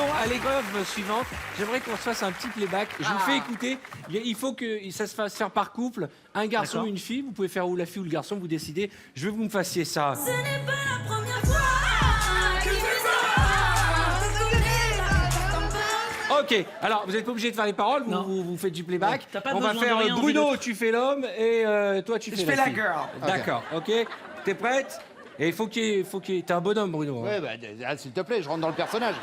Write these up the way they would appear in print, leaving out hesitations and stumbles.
Bruno, à l'épreuve suivante, j'aimerais qu'on se fasse un petit playback. Je vous fais écouter. Il faut que ça se fasse faire par couple. Un garçon, D'accord. une fille. Vous pouvez faire ou la fille ou le garçon, vous décidez. Je veux que vous me fassiez ça. Ce n'est pas la première fois qu'il fait ça. Ok, alors vous n'êtes pas obligé de faire les paroles, Non. vous faites du playback. Ouais, t'as pas On va besoin de faire rien, Bruno, Bruno. tu fais l'homme et toi tu fais Je fais la fille. girl. D'accord, ok. T'es prête? Et il faut qu'il y ait. T'es un bonhomme, Bruno. hein. Ouais, bah, s'il te plaît, je rentre dans le personnage.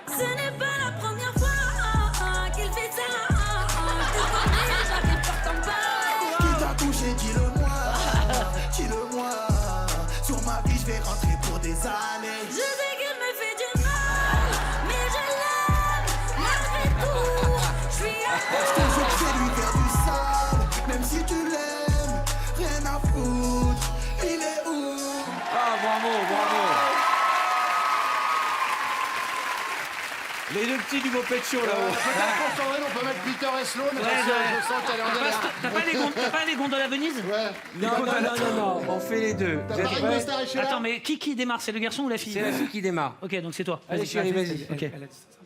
Ce n'est pas la première fois qu'il fait ça. Je te connais, j'avais peur d'en parler. Qui t'a touché, dis-le-moi, dis-le-moi. Sur ma vie, je vais rentrer pour des années. Je sais qu'il me fait du mal, mais je l'aime malgré tout. Je suis à Je te jure que je vais lui faire du sale, même si tu l'aimes, rien à foutre. Il est où? Ah, bravo, bravo. Les deux petits du Moped Show là-haut. Peut-être pour Sandrine, on peut mettre Peter et Sloan, parce que ouais. je sens qu'elle est en galère. T'as pas les gondoles à Venise? Ouais. Non, on fait les deux. Vous T'as êtes pas Ringo prêts? Starr et Sheila? Attends, mais qui démarre? C'est le garçon ou la fille? C'est la fille qui démarre. Ok, donc c'est toi. Allez, chérie, vas-y. Ok.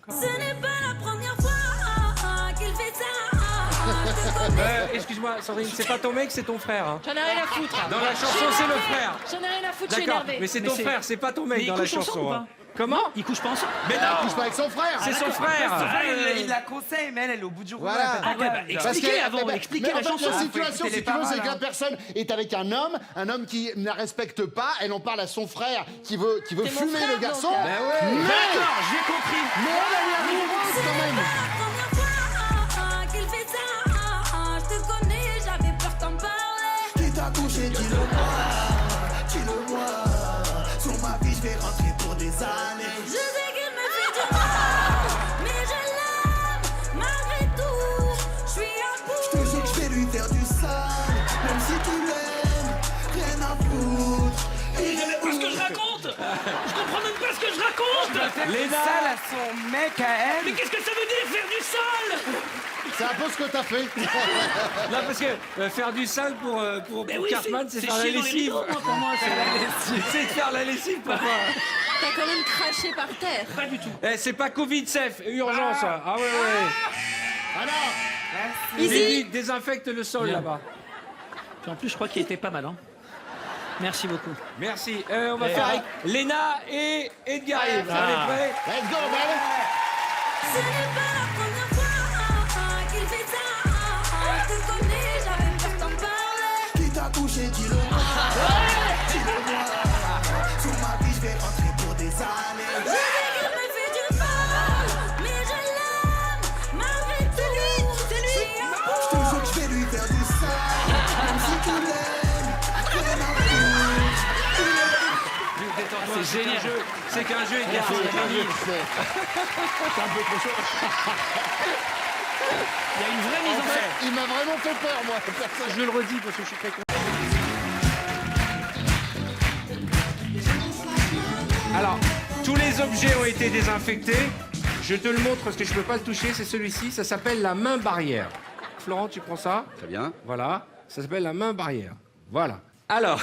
Ce n'est pas la première fois qu'il fait ça. Je te connais. Excuse-moi, Sandrine, c'est pas ton mec, c'est ton frère. hein. J'en ai rien à foutre. Dans la chanson, c'est le frère. J'en ai rien à foutre, je suis D'accord, énervée. mais c'est Mais ton c'est- frère, c'est pas ton mec Mais ils dans la couchent ensemble chanson. ou hein. pas Comment? Ils couchent pas ensemble? Mais Elle non, couche pas avec son frère. c'est son frère. Il la conseille, mais elle est au bout du rouleau. Voilà. elle pète un Ah ouais, bah, câble. expliquez avant, expliquez mais la en fait, chanson. la Faut situation, écouter si les tu veux, c'est que paroles, la personne est avec un homme qui ne la respecte pas, elle en parle à son frère qui veut C'est mon fumer frère, le garçon. donc. Ben ouais. D'accord, j'ai compris. Mais elle est amoureuse quand même. La première fois qu'il fait ça. Je te connais, j'avais peur d'en parler. Qui t'a touché, dis-le-moi, dis-le-moi. Sur ma vie, je vais rentrer pour des années. Je sais qu'il me fait du mal, mais je l'aime malgré tout. Je suis à bout. Je te jure que je vais lui faire du sale, même si tu l'aimes, rien à foutre. Il est où? Qu'est-ce que je raconte? Je comprends même pas ce que je raconte. Léna. Sale à son mec à elle. Mais qu'est-ce que ça veut dire faire du sale? C'est un peu ce que t'as fait. Non, parce que faire du sale pour Mais oui, Cartman, c'est faire la chier dans les lessive. rideaux, moi, pour moi, C'est de faire la lessive, papa. T'as quand même craché par terre. pas du tout. Eh, c'est pas Covid safe, urgence. Ah ouais, ouais. Alors, Mais vite, désinfecte le sol Bien. là-bas. Puis en plus, je crois qu'il était pas mal. Hein. Merci beaucoup. Merci. On va faire avec Léna et Edgar. Vous êtes prêts? let's go, baby. Ce n'est pas la première fois qu'il fait ça. Je te connais, j'avais peur d'en parler. Qui t'a touché, dis-le-moi, dis-le-moi. Sur ma vie, je vais rentrer pour des années. Je sais qu'il me fait du mal, mais je l'aime malgré tout. C'est lui. Je te jure que je vais lui faire du sale, même si tu l'aimes, rien à foutre. C'est génial. C'est qu'un jeu, Edgar. C'est c'est un fini. peu trop chaud. Il y a une vraie mise en scène. Il m'a vraiment fait peur, moi. Personne. Je le redis parce que je suis très content. Alors, tous les objets ont été désinfectés. Je te le montre parce que je ne peux pas le toucher. C'est celui-ci. Ça s'appelle la main barrière. Florent, tu prends ça? Très bien. Voilà. Ça s'appelle la main barrière. Voilà. Alors,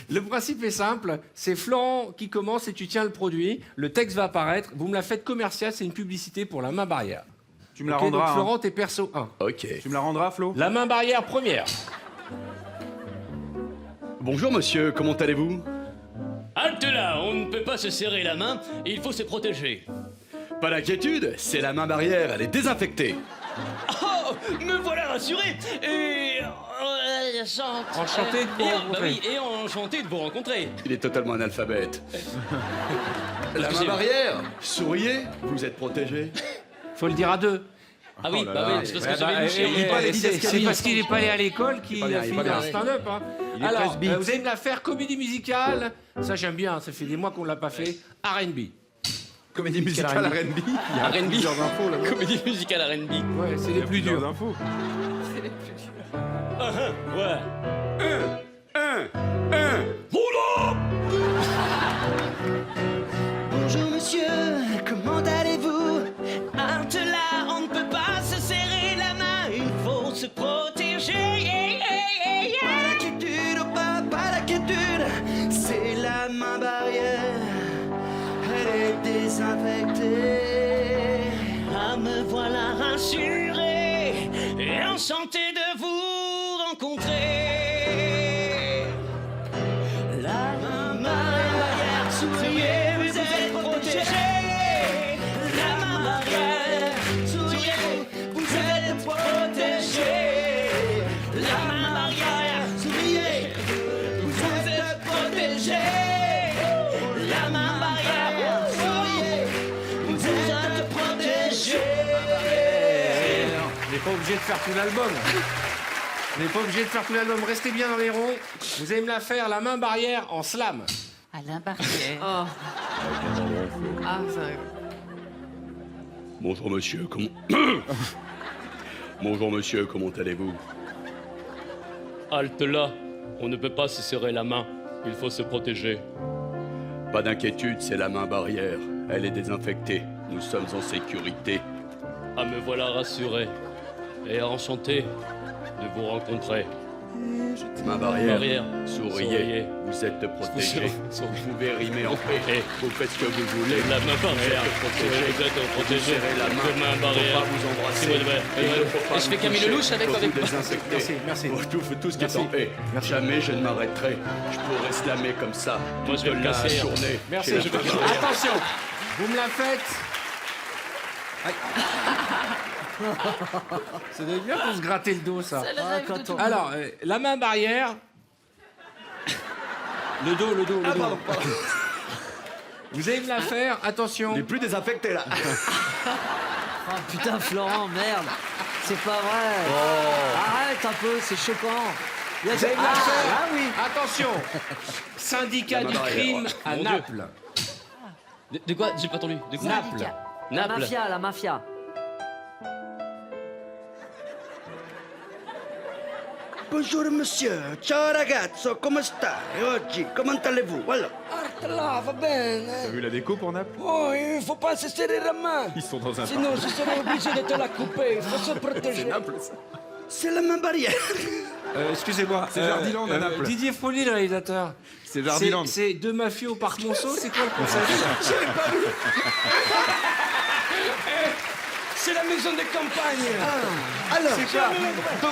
le principe est simple. C'est Florent qui commence et tu tiens le produit. Le texte va apparaître. Vous me la faites commerciale. C'est une publicité pour la main barrière. Tu me la Ok, rendras. donc hein. Florent, t'es perso 1. Ok. Tu me la rendras, Flo. La main barrière première. Bonjour monsieur, comment allez-vous? Halte là, on ne peut pas se serrer la main, il faut se protéger. Pas d'inquiétude, c'est la main barrière, elle est désinfectée. Oh, me voilà rassuré et Enchanté de vous rencontrer. bah oui, et enchanté de vous rencontrer. Il est totalement analphabète. La main Excusez-moi. barrière, souriez, vous êtes protégé. Faut le dire à deux. Ah oui, Oh là bah là. oui, c'est parce que j'avais louché. C'est parce qu'il n'est pas allé à l'école qu'il bien, a il est fait pas bien. un stand-up. Hein. Il est Alors, presbyte. vous allez me la faire comédie musicale. Ça, j'aime bien. Ça fait des mois qu'on ne l'a pas fait. R&B. Comédie musicale R&B. R&B. Il y a R&B. plusieurs infos là. Comédie musicale R&B. Ouais, c'est les plus durs. infos. Ouais. Bonjour monsieur, comment allez-vous? Halte là, on ne peut pas se serrer la main, il faut se protéger. Pas d'inquiétude, oh, pas d'inquiétude, c'est la main barrière, elle est désinfectée. rassurer et enchanté de vous rencontrer. La main barrière, souriez, vous êtes protégés. La main barrière, souriez, vous êtes protégés. La main barrière, souriez, vous êtes protégés. La main barrière, souriez, vous êtes protégés. On n'est pas obligé de faire tout l'album. On n'est pas obligé de faire tout l'album. Restez bien dans les ronds. Vous allez me la faire, la main barrière en slam. Alain Barrière. Ah, ça... Bonjour monsieur, comment... Bonjour monsieur, comment allez-vous? Halte là, on ne peut pas se serrer la main, il faut se protéger. Pas d'inquiétude, c'est la main barrière. Elle est désinfectée. Nous sommes en sécurité. Ah, me voilà rassuré et enchanté de vous rencontrer. Main barrière, Barrière, souriez, vous êtes protégés. Vous pouvez rimer en paix. Vous faites ce que vous voulez. La main barrière, Protégé. vous êtes protégé. Serrez la main. De main barrière. Faut pas vous embrasser. C'est vrai. Il ne faut pas Et je fais vous Camille toucher. Lelouch avec Faut ou avec vous moi? désinfecter. Merci. Faut tout ce qui est Merci. en paix. Merci. Jamais je ne m'arrêterai. Je pourrai slammer comme ça Moi, je vais toute me la casser. journée. Merci. Chez la main barrière. Attention, vous me la faites. Aïe. Ça doit être bien pour se gratter le dos, ça. C'est le rêve de tout. Alors, la main barrière. Le dos. Vous allez me la faire, attention. Il n'est plus désinfecté là. Oh putain, Florent, merde. C'est pas vrai. Arrête un peu, c'est choquant. Il y a Vous allez me la ah, faire. ah oui. Attention. Syndicat La main du barrière. crime à Mon Dieu. Naples. De quoi? J'ai pas entendu. De quoi? Naples. La Naples. mafia, la mafia. Bonjour monsieur, ciao ragazzo, come stai oggi? Comment allez-vous? Voilà. Là, va bene. T'as vu la déco pour Naples? Oh, il faut pas se serrer la main. Ils sont dans un Sinon, je serai obligé de te la couper. Il faut se protéger. C'est la main barrière. Excusez-moi. C'est Jardiland à Naples. Didier Folly, le réalisateur. C'est Jardiland. C'est deux mafieux au parc Monceau, c'est quoi le concept? C'est la maison de campagne. Alors,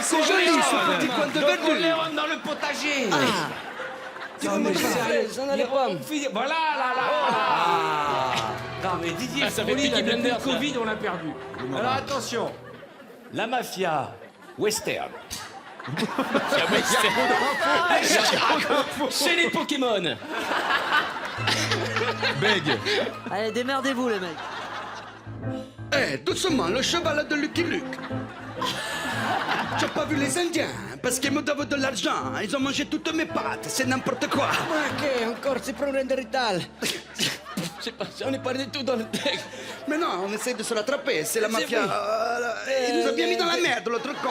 C'est joli, ce petit coin de verdure. Coléron dans le potager. Tu vas me faire ça n'allait pas. Voilà, là. Non, mais Didier ça fait Folly, Peaky depuis le Blinders, ça. Covid, on l'a perdu. Alors attention, la mafia western. C'est les Pokémon. Beg. Allez, démerdez-vous, les mecs. Eh, doucement, le cheval de Lucky Luke. Tu as pas vu les Indiens? Parce qu'ils me doivent de l'argent. Ils ont mangé toutes mes pâtes. C'est n'importe quoi. Ok, encore, c'est pour un rital. Je sais pas, on n'est pas du tout dans le texte. Mais non, on essaie de se rattraper. C'est la mafia. Il nous a bien mis dans la merde, l'autre con.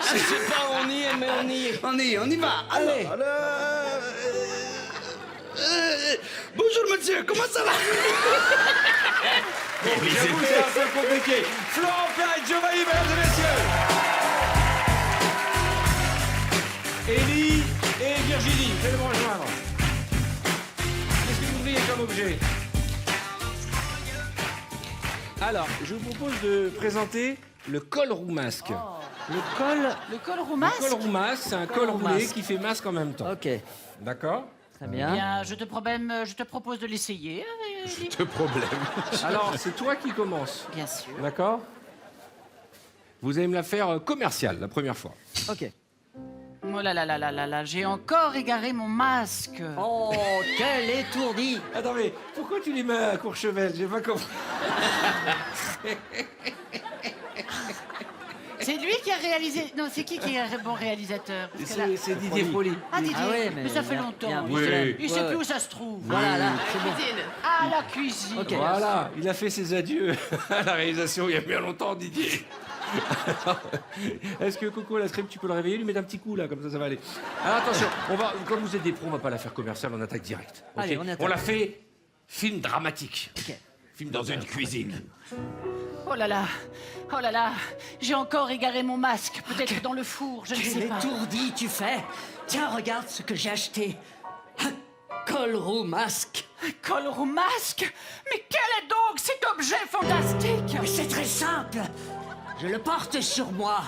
Je sais pas, on y est, mais on y est. On y va. Allez. Alors, bonjour monsieur, comment ça va? J'avoue, c'est un peu compliqué. Florent Père et Giovanni, mesdames et messieurs. Élie et Virginie, venez me rejoindre. Qu'est-ce que vous voudriez comme objet? Alors, je vous propose de présenter le col roux masque. Le col. Le col roumasque. Le col roux masque, c'est un col roux roulé masque. qui fait masque en même temps. Ok, D'accord? très bien. Bien, je te propose de l'essayer. Élie. De problème. Alors, c'est toi qui commences. Bien sûr. D'accord? Vous allez me la faire commerciale la première fois. Ok. Oh là là là là là là, j'ai encore égaré mon masque. Oh, quel étourdi. Attends, mais pourquoi tu les mets à Courchevel? J'ai pas compris. C'est lui qui a réalisé. Non, c'est qui est un bon réalisateur? Parce que là- C'est Didier Folly. Ah, Didier, Ah ouais, mais ça fait bien, longtemps. bien, Il oui. sait- Il sait Ouais. plus où ça se trouve. Voilà, là, c'est bon. Ah, la cuisine. Ok. Voilà, il a fait ses adieux à la réalisation il y a bien longtemps, Didier. Alors, est-ce que Coco, la script, tu peux le réveiller, lui mettre un petit coup là, comme ça va aller. Alors attention, comme vous êtes des pros, on va pas la faire commerciale, on attaque direct. ok Allez, on attaque. On la fait film dramatique. Ok. Film dans une cuisine. Oh là là, j'ai encore égaré mon masque, peut-être dans le four, je ne sais Quel pas. étourdi tu fais. Tiens, regarde ce que j'ai acheté. Un col roux masque. Un col roux masque? Mais quel est donc cet objet fantastique? Mais c'est très simple. Je le porte sur moi.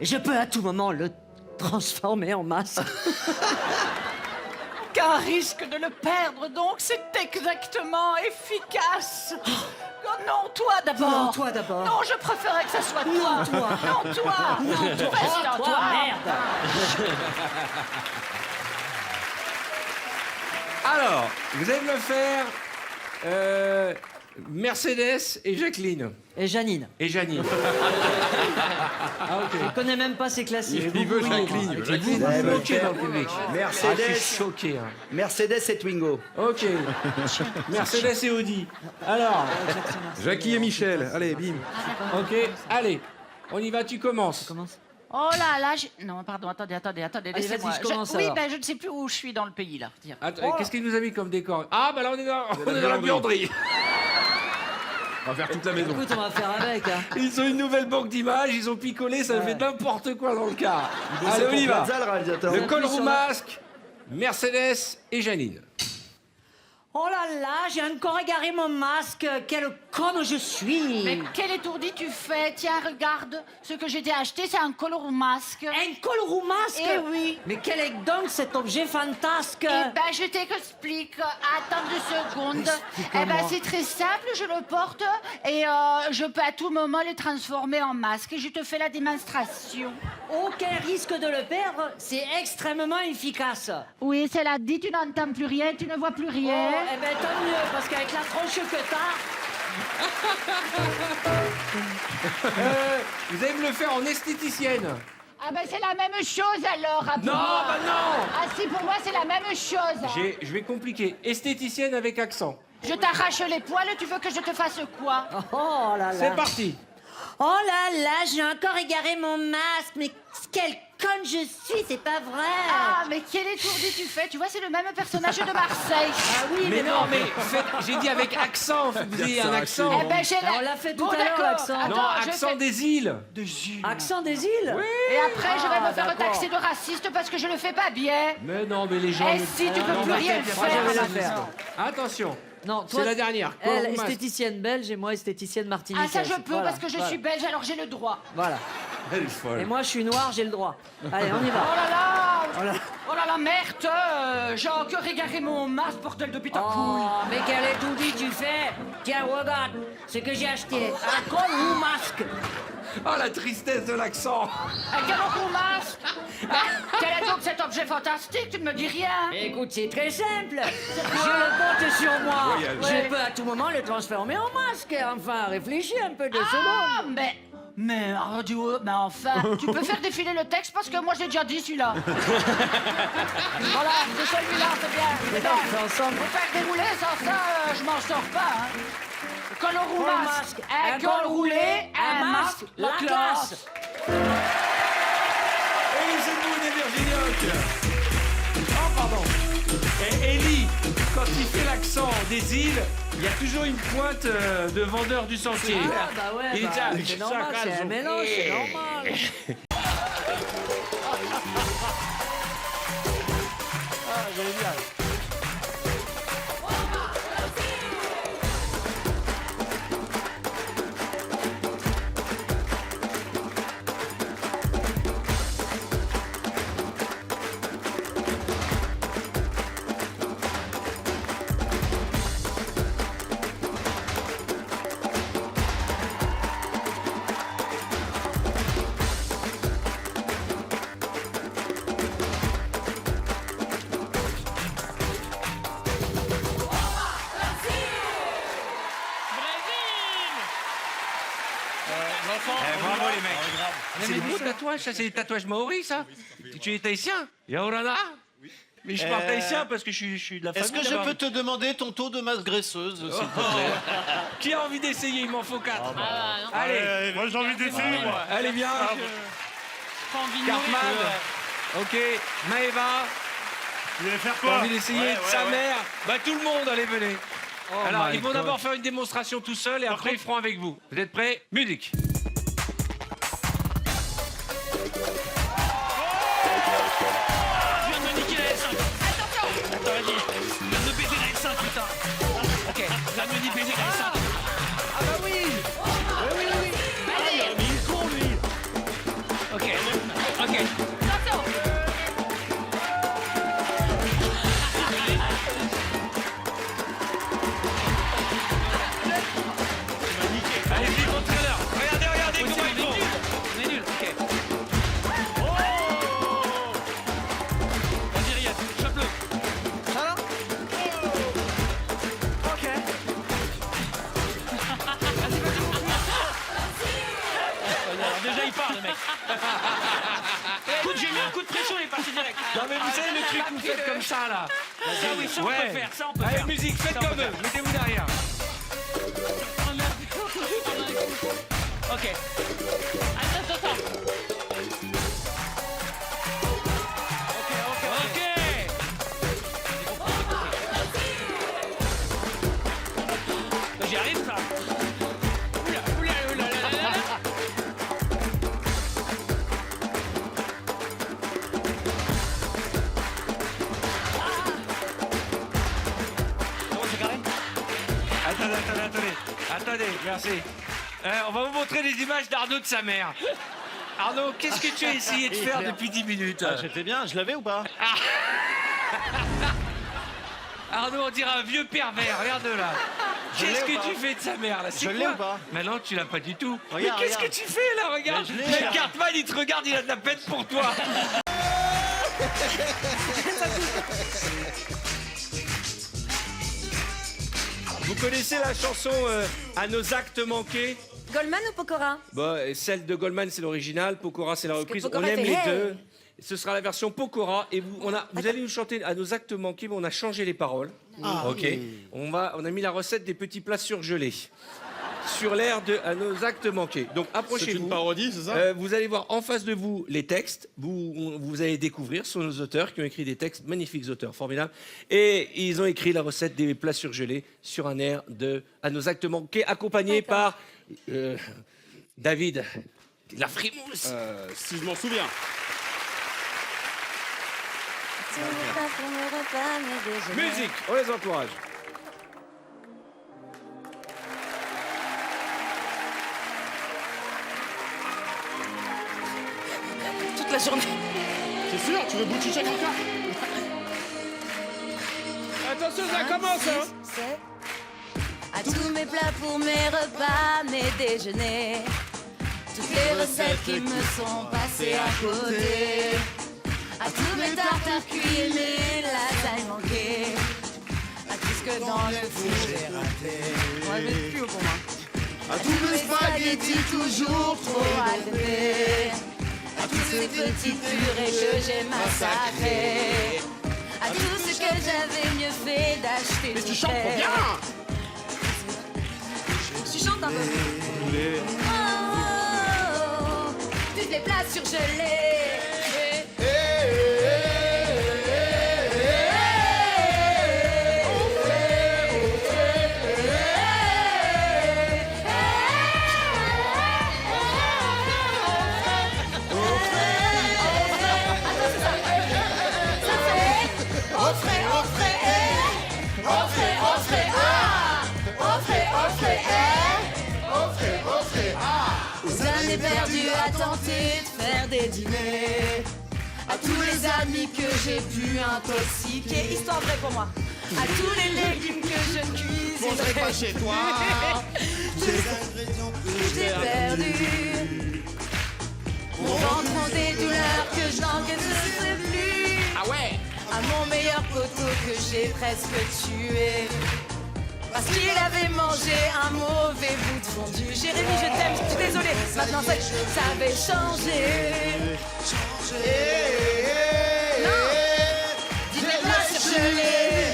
Et je peux à tout moment le transformer en masque. Qu'un risque de le perdre, donc, c'est exactement efficace. Oh non, toi d'abord. Non, toi d'abord. Non, je préférais que ça soit toi. Non, toi. Non, toi. Non, toi. Reste en toi. Merde. Alors, vous allez me le faire Mercedes et Jacqueline. Et Janine. Et Janine. Ah, ok. Je connais même pas ces classiques. Il veut Jacqueline. Vous Jacqueline. vous moquez dans le public. Mercedes. Ah, je suis choqué. Hein. Mercedes et Twingo. Ok. Mercedes et Audi. Alors, Jackie et Michel. Allez, bim. ok, allez. On y va, tu commences. Commence. Oh là là, non, pardon, attendez, Allez, laissez-moi. vas-y, je commence Oui, alors. ben je ne sais plus où je suis dans le pays, là. Tiens. Attends, qu'est-ce qu'il nous a mis comme décor? Ah, bah là, on est dans la buanderie. On va faire toute la maison. Écoute, on va faire avec. Hein. Ils ont une nouvelle banque d'images, ils ont picolé, ça fait n'importe quoi dans le cas. Allez, on y va. Plaza, le réalisateur. Le col roux masque, Mercedes et Janine. Oh là là, j'ai encore égaré mon masque. Quelle conne je suis. Mais quel étourdi tu fais? Tiens, regarde, ce que j'ai acheté, c'est un col roux masque. Un col roux masque. Eh oui. Mais quel est donc cet objet fantasque? Eh ben, je t'explique. Attends 2 secondes. Eh ben, c'est très simple. Je le porte et je peux à tout moment le transformer en masque. Et je te fais la démonstration. Aucun risque de le perdre. C'est extrêmement efficace. Oui, c'est la dit. Tu n'entends plus rien, tu ne vois plus rien. Oh, eh ben tant mieux, parce qu'avec la tronche que t'as... Vous allez me le faire en esthéticienne. Ah ben, c'est la même chose alors. Ah, pour Non, moi. bah non. Ah si, pour moi, c'est la même chose. Je vais compliquer. Esthéticienne avec accent. Je t'arrache les poils, tu veux que je te fasse quoi? Oh là là. C'est parti. Oh là là, j'ai encore égaré mon masque. Mais quelle conne je suis, c'est pas vrai. Ah, mais quel étourdi tu fais? Tu vois, c'est le même personnage de Marseille. Ah oui, Mais non, mais j'ai dit avec accent. Faut que vous ayez un accent. Eh ben, j'ai la... On l'a fait tout Bon, à l'heure, d'accord. l'accent. Attends, Non, je accent fais- des îles. Accent des îles. Oui. Et après, je vais me faire d'accord. taxer de raciste parce que je le fais pas bien. Mais non, mais les gens. Eh si, tu peux Non, plus mais rien t'inquiète, moi, je vais faire. la faire. Attention. Non, C'est la dernière. Col Elle, roux masque. esthéticienne belge et moi, esthéticienne Ah, martiniquaise. ça, je peux Voilà, parce que je voilà. suis belge, alors j'ai le droit. Voilà. Elle est folle. Et moi, je suis noir, j'ai le droit. Allez, on y Oh va. là là! Oh là. Oh là là, merde! J'ai encore égaré mon masque, bordel de pita couille! Oh, mais quel étourdi tu fais. Tiens, regarde ce que j'ai acheté. Un col roux masque. Oh, la tristesse de l'accent. Un canon pour masque! Quel est donc cet objet fantastique? Tu ne me dis rien! Écoute, c'est très simple. Je le porte sur moi. Je peux à tout moment le transformer en masque. Enfin, réfléchis un peu 2 Ah, secondes. mais enfin, tu peux faire défiler le texte parce que moi j'ai déjà dit celui-là. Voilà, c'est celui-là, c'est bien. C'est bien. On fait ensemble. Faut faire dérouler, sans ça, je m'en sors pas. Hein. Col roux Col masque, masque, un col roulé, un masque, la classe. Et c'est vous des Virginioques. Oh, pardon. Et Ellie, quand il fait l'accent des îles, il y a toujours une pointe de vendeur du sentier. Ah, bah ouais, Il bah, dit, c'est ça normal, rase c'est un au mélange, pied. c'est normal. Bravo les mecs. C'est des beaux tatouages, ça, c'est des tatouages maoris, ça. Tu es tahitien? Yaorana? Mais je parle tahitien parce que je suis de la famille. Est-ce que je là-bas. peux te demander ton taux de masse graisseuse, s'il te plaît? Qui a envie d'essayer? Il m'en faut 4. non. Allez, Moi j'ai envie d'essayer, moi. allez, viens. Cartman. Ok, Maëva. Vous allez faire T'as quoi? envie d'essayer sa mère? Bah tout le monde, allez, venez. Alors, ils vont d'abord faire une démonstration tout seul et après ils feront avec vous. Vous êtes prêts? Musique. Je viens de me niquer la L5. Attention. Attends, vas-y. Je viens de me baiser la L5, putain. Ok, je viens de me baiser la L5. Ah bah oui. Oui, oui, oui. il part, le mec. Écoute, j'ai mis un coup de pression, il est parti direct. Non mais vous savez le truc que vous faites comme ça là. Ça, oui, ça, on peut faire, ça, on peut Allez, faire. musique, faites Ça, on comme peut eux, faire. mettez-vous derrière. Ok. Attends. Ok. J'y arrive, ça. Oula. Comment c'est carré? Attendez, merci. On va vous montrer des images d'Arnaud de sa mère. Arnaud, qu'est-ce que tu as essayé de faire depuis 10 minutes? J'étais bien, je l'avais ou pas? Arnaud, on dirait un vieux pervers, regarde là. Je Qu'est-ce l'ai ou que pas tu fais de sa mère là? C'est Je l'ai quoi? ou pas? Mais non, tu l'as pas du tout. Regarde, Mais qu'est-ce que regarde. tu fais là? Regarde. Mais je l'ai. Mec, Cartman, il te regarde, il a de la peine pour toi. Vous connaissez la chanson À nos actes manqués? Goldman ou Pokora? Bon, celle de Goldman, c'est l'original. Pokora, c'est la reprise. Pokora On aime fait les hey. deux. Ce sera la version Pokora. Et vous allez nous chanter À nos actes manqués, mais on a changé les paroles. Ok. On a mis la recette des petits plats surgelés. Sur l'air de À nos actes manqués. Donc approchez-vous. C'est une parodie, c'est ça? Vous allez voir en face de vous les textes. Vous allez découvrir, ce sont nos auteurs qui ont écrit des textes, magnifiques auteurs, formidables. Et ils ont écrit la recette des plats surgelés sur un air de À nos actes manqués, accompagné par David, la frimousse. Si je m'en souviens. Musique, on les encourage. Toute la journée. C'est sûr? Tu veux Bouchichek encore? Attention, ça commence, hein. C'est à tous mes plats pour mes repas, mes déjeuners. Toutes les recettes qui me sont passées à côté. À tous mes tartares cuits et mes lasagnes manquées. À tout ce que dans le four j'ai raté. On va mettre plus haut pour moi. À tous mes spaghettis toujours trop aldés. À toutes ces petites purées que j'ai massacrées. À tout ce que j'avais mieux fait d'acheter. Mais tu chantes trop bien! Tu chantes un peu. Oh, tous les plats surgelés. Perdu à tenter de faire des dîners. À tous les amis que j'ai pu intoxiquer. Histoire vraie pour moi. À tous les légumes que je cuisine. On serait pas chez toi. Des ingrédients que j'ai perdus. Mon ventre ont des douleurs que je n'encaisserai plus. Ah ouais. À mon meilleur poteau que j'ai presque tué. Parce qu'il avait mangé un mauvais bout de fondu. Jérémy, je t'aime, je suis désolée. Maintenant, ça avait changé. Non, dis les plats surgelés.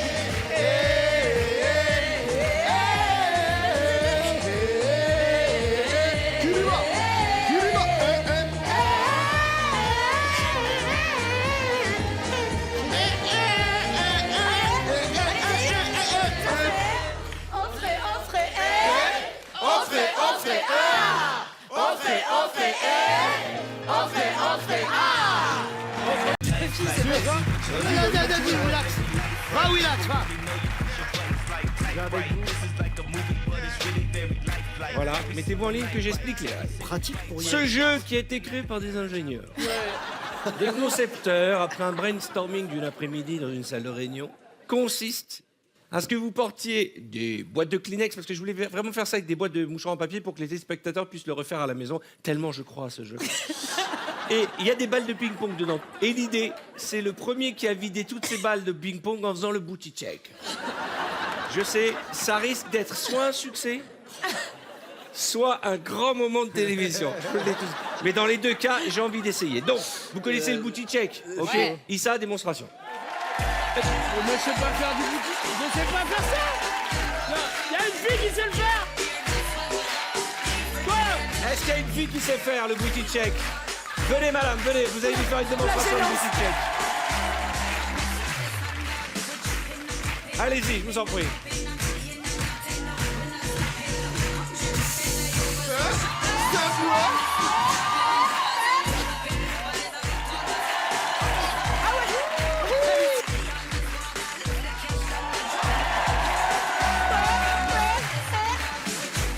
Va, Willax, va. Voilà, mettez-vous en ligne que j'explique les règles. Pratique pour Ce jeu qui a été créé par des ingénieurs, des concepteurs, après un brainstorming d'une après-midi dans une salle de réunion, consiste à ce que vous portiez des boîtes de Kleenex, parce que je voulais vraiment faire ça avec des boîtes de mouchoirs en papier pour que les téléspectateurs puissent le refaire à la maison, tellement je crois à ce jeu. Et il y a des balles de ping-pong dedans. Et l'idée, c'est le premier qui a vidé toutes ces balles de ping-pong en faisant le booty check. Je sais, ça risque d'être soit un succès, soit un grand moment de télévision. Je vous le dis tous. Mais dans les deux cas, j'ai envie d'essayer. Donc, vous connaissez le booty check, ok? Ouais. Issa, démonstration. Mais je sais pas faire du boutique. Je sais pas faire ça. Il y a une fille qui sait le faire. Quoi? Est-ce qu'il y a une fille qui sait faire le booty check? Venez, madame, venez, vous allez lui faire une démonstration de booty check. Allez-y, je vous en prie.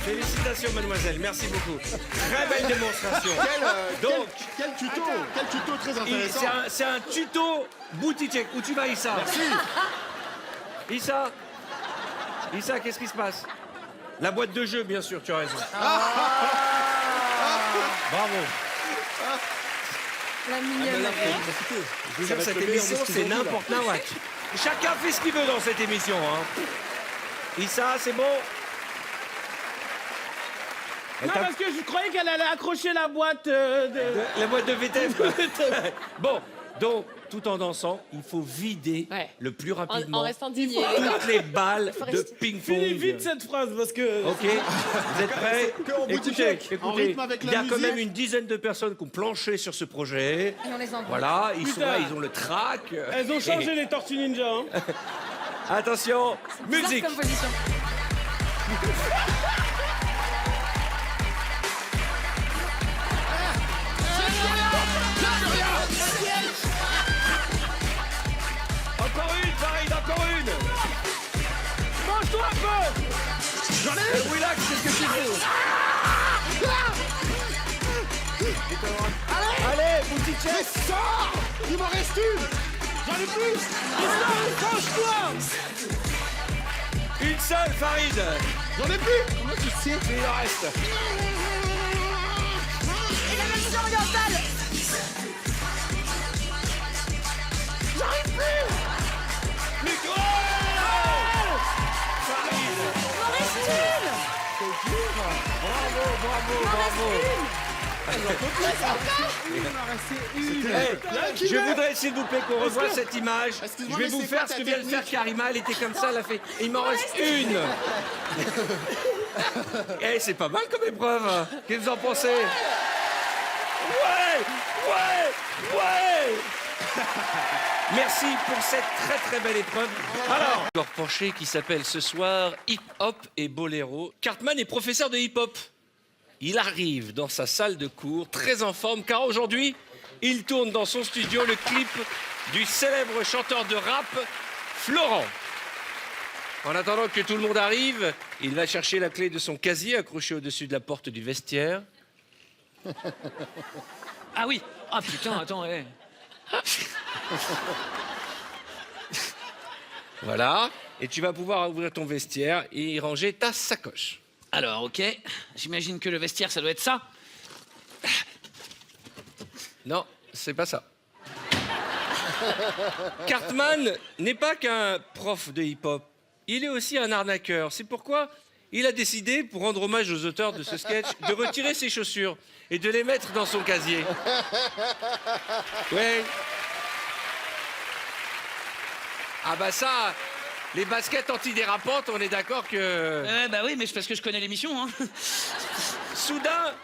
Félicitations, mademoiselle, merci beaucoup. Très belle démonstration. Quel tuto très intéressant. C'est un tuto booty check. Où tu vas, Issa? Merci. Issa, qu'est-ce qui se passe? La boîte de jeu, bien sûr, tu as raison. Bravo. La mignonne. Je vous jure, cette émission, c'est n'importe nawak. Chacun fait ce qu'il veut dans cette émission. Hein. Issa, c'est bon? Non, parce que je croyais qu'elle allait accrocher la boîte La boîte de VTF. Bon, donc, tout en dansant, il faut vider le plus rapidement En restant digné. toutes les balles de ping-pong. Finis vite cette phrase parce que. Ok, vous êtes prêts? Écoutez, en rythme avec il y a la quand musique. même une dizaine de personnes qui ont planché sur ce projet. Et on les envoie. Voilà, ils sont Putain. là, ils ont le track. Elles ont changé les Tortues Ninja. Hein. Attention, musique. Comme position. Encore une, Farid, encore une. Mange-toi un peu. J'en ai une. Willax, qu'est-ce que tu fais? Allez, boutique check. Sors. Il m'en reste une. J'en ai plus. Change-toi. Une seule, Farid. J'en ai plus. Comment tu sais? Il en reste. Et la version orientale. Plus que... Oh Farid. Il en reste une. Bravo. Je voudrais, s'il vous plaît, qu'on revoie cette image. Je Excuse-moi, vais mais vous c'est faire quoi ce ta que vient de faire technique? Karima. Elle était comme ça, elle a fait. Et il m'en reste une. Eh, c'est pas mal comme épreuve. Qu'est-ce que vous en pensez? Ouais. Merci pour cette très belle épreuve. Alors, corps penché qui s'appelle ce soir Hip Hop et Boléro. Cartman est professeur de hip hop. Il arrive dans sa salle de cours très en forme car aujourd'hui, il tourne dans son studio le clip du célèbre chanteur de rap Florent. En attendant que tout le monde arrive, il va chercher la clé de son casier accroché au-dessus de la porte du vestiaire. Ah oui. Ah putain, attends, Voilà. Et tu vas pouvoir ouvrir ton vestiaire et y ranger ta sacoche. Alors, ok. J'imagine que le vestiaire, ça doit être ça. Non, c'est pas ça. Cartman n'est pas qu'un prof de hip-hop. Il est aussi un arnaqueur. C'est pourquoi il a décidé, pour rendre hommage aux auteurs de ce sketch, de retirer ses chaussures et de les mettre dans son casier. Ouais. Ah bah ça, les baskets antidérapantes, on est d'accord que... Bah oui, mais c'est parce que je connais l'émission, hein. Soudain,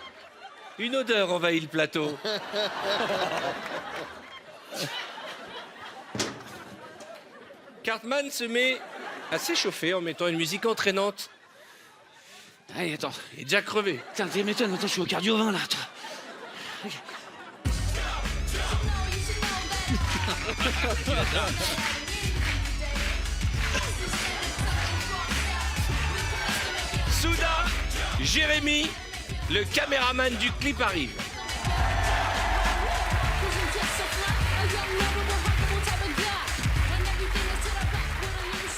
une odeur envahit le plateau. Cartman se met à s'échauffer en mettant une musique entraînante. Allez, attends. Il est déjà crevé. Putain, tu m'étonnes, attends, je suis au cardio 20 là. Soudain, Jérémy, le caméraman du clip, arrive.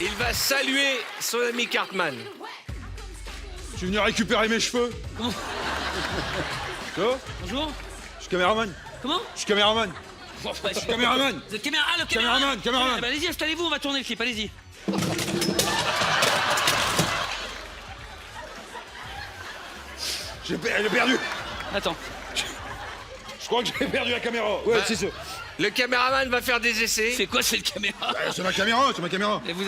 Il va saluer son ami Cartman. Je suis venu récupérer mes cheveux. Comment? Tu vois? Bonjour. Je suis caméraman. Comment? Je suis caméraman. Je suis caméraman. Vous êtes caméra... Ah, le Caméraman, caméraman. Bah, allez-y, installez-vous, on va tourner le clip, allez-y. J'ai perdu. Attends. Je crois que j'ai perdu la caméra. Ouais, c'est ça. Le caméraman va faire des essais. C'est quoi cette caméra? C'est ma caméra, c'est ma caméra. Et vous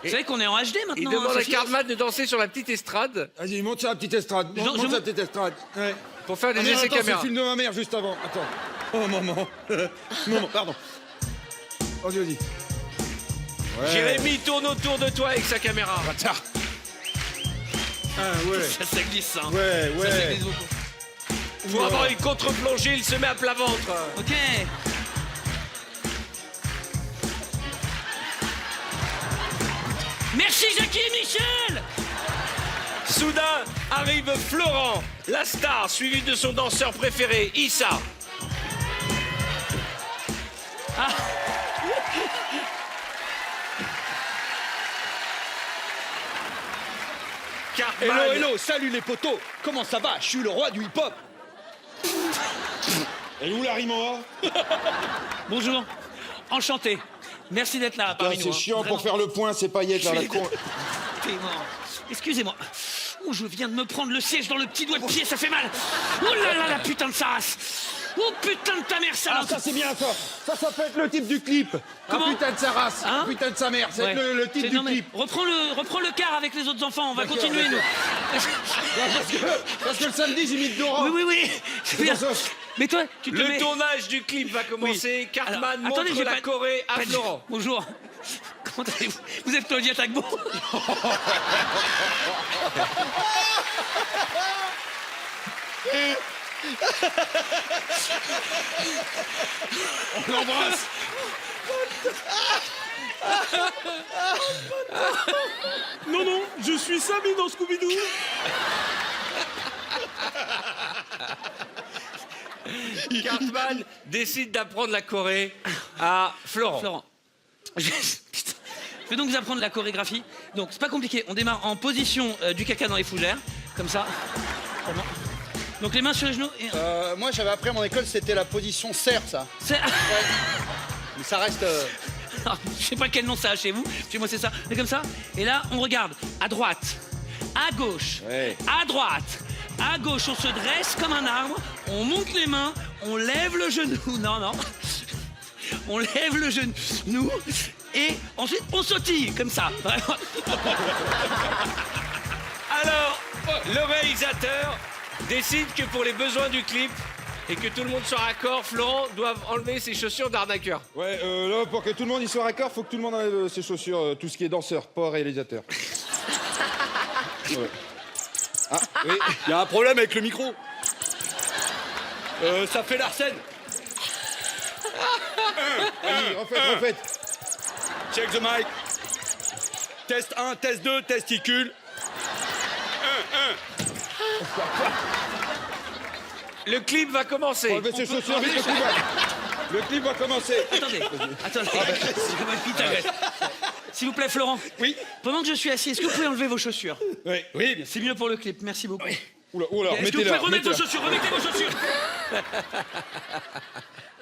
savez qu'on est en HD maintenant. Il demande hein, à Sophie. Cartman de danser sur la petite estrade Vas-y, monte sur la petite estrade. Monte sur la petite estrade. Ouais. pour faire des Ah, merde, essais attends, c'est caméra. le film de ma mère juste avant. Attends. Oh, maman. Maman, pardon. Vas-y, vas-y. Ouais. Jérémy tourne autour de toi avec sa caméra. Bâtard. Ah, ouais. Ça glisse, hein. Ouais, Ça ouais. glisse beaucoup. Pour avoir une contre-plongée, il se met à plat ventre. Ok. Merci Jackie et Michel. Soudain arrive Florent, la star, suivi de son danseur préféré, Issa. Ah. Cartman. Hello, hello, salut les potos. Comment ça va? Je suis le roi du hip-hop. Elle est où la rimoire? Bonjour. Enchanté. Merci d'être là parmi nous. C'est hein. chiant Vraiment. pour faire le point, c'est paillettes là, la con. T'es mort. Excusez-moi. Oh, je viens de me prendre le siège dans le petit doigt de pied, ça fait mal. Oh là là, la putain de sa race. Oh putain de ta mère, ça. Ah, ça c'est bien ça. Ça peut être le type du clip. Comment? Ah, putain de sa race. Hein? Putain de sa mère. C'est Ouais. le titre du Non, mais clip. reprends le quart avec les autres enfants, on va D'accord, continuer nous. Parce que le samedi j'imite Dora. Oui. C'est bien. Mais toi, tu te Le mets... tournage du clip va commencer. Cartman Alors, montre attendez, j'ai la pas- Corée à pas dit- Florent. Bonjour. Comment allez-vous? Vous êtes Claudia Tagbo? On l'embrasse. Non, je suis Samy dans Scooby-Doo. Cartman décide d'apprendre la Corée à Florent. Florent. Putain. Je vais donc vous apprendre la chorégraphie. Donc, c'est pas compliqué. On démarre en position du caca dans les fougères. Comme ça. Vraiment. Donc, les mains sur les genoux. Et... Moi, j'avais appris à mon école, c'était la position serre, ça. C'est... Mais ça reste. Alors, je sais pas quel nom ça a chez vous. Chez moi, c'est ça. C'est comme ça. Et là, on regarde à droite, à gauche, à droite, à gauche. On se dresse comme un arbre. On monte les mains. On lève le genou. Non. On lève le genou. Et ensuite, on sautille comme ça. Vraiment. Alors, le réalisateur décide que pour les besoins du clip et que tout le monde soit raccord, Florent doit enlever ses chaussures d'arnaqueur. Ouais, là, pour que tout le monde y soit raccord, faut que tout le monde enlève ses chaussures, tout ce qui est danseur, pas réalisateur. Ouais. Ah, oui. Il y a un problème avec le micro. Ça fait l'arsène. Vas-y, refaites. Check the mic. Test 1, test 2, testicule. Le clip va commencer. Enlevez ses chaussures, vite, le clip va commencer. Attendez. S'il vous plaît, Florent. Oui. Pendant que je suis assis, est-ce que vous pouvez enlever vos chaussures? Oui, bien sûr. C'est mieux pour le clip. Merci beaucoup. Oula, Est-ce que vous pouvez remettez-la. remettre vos chaussures? Remettez vos chaussures.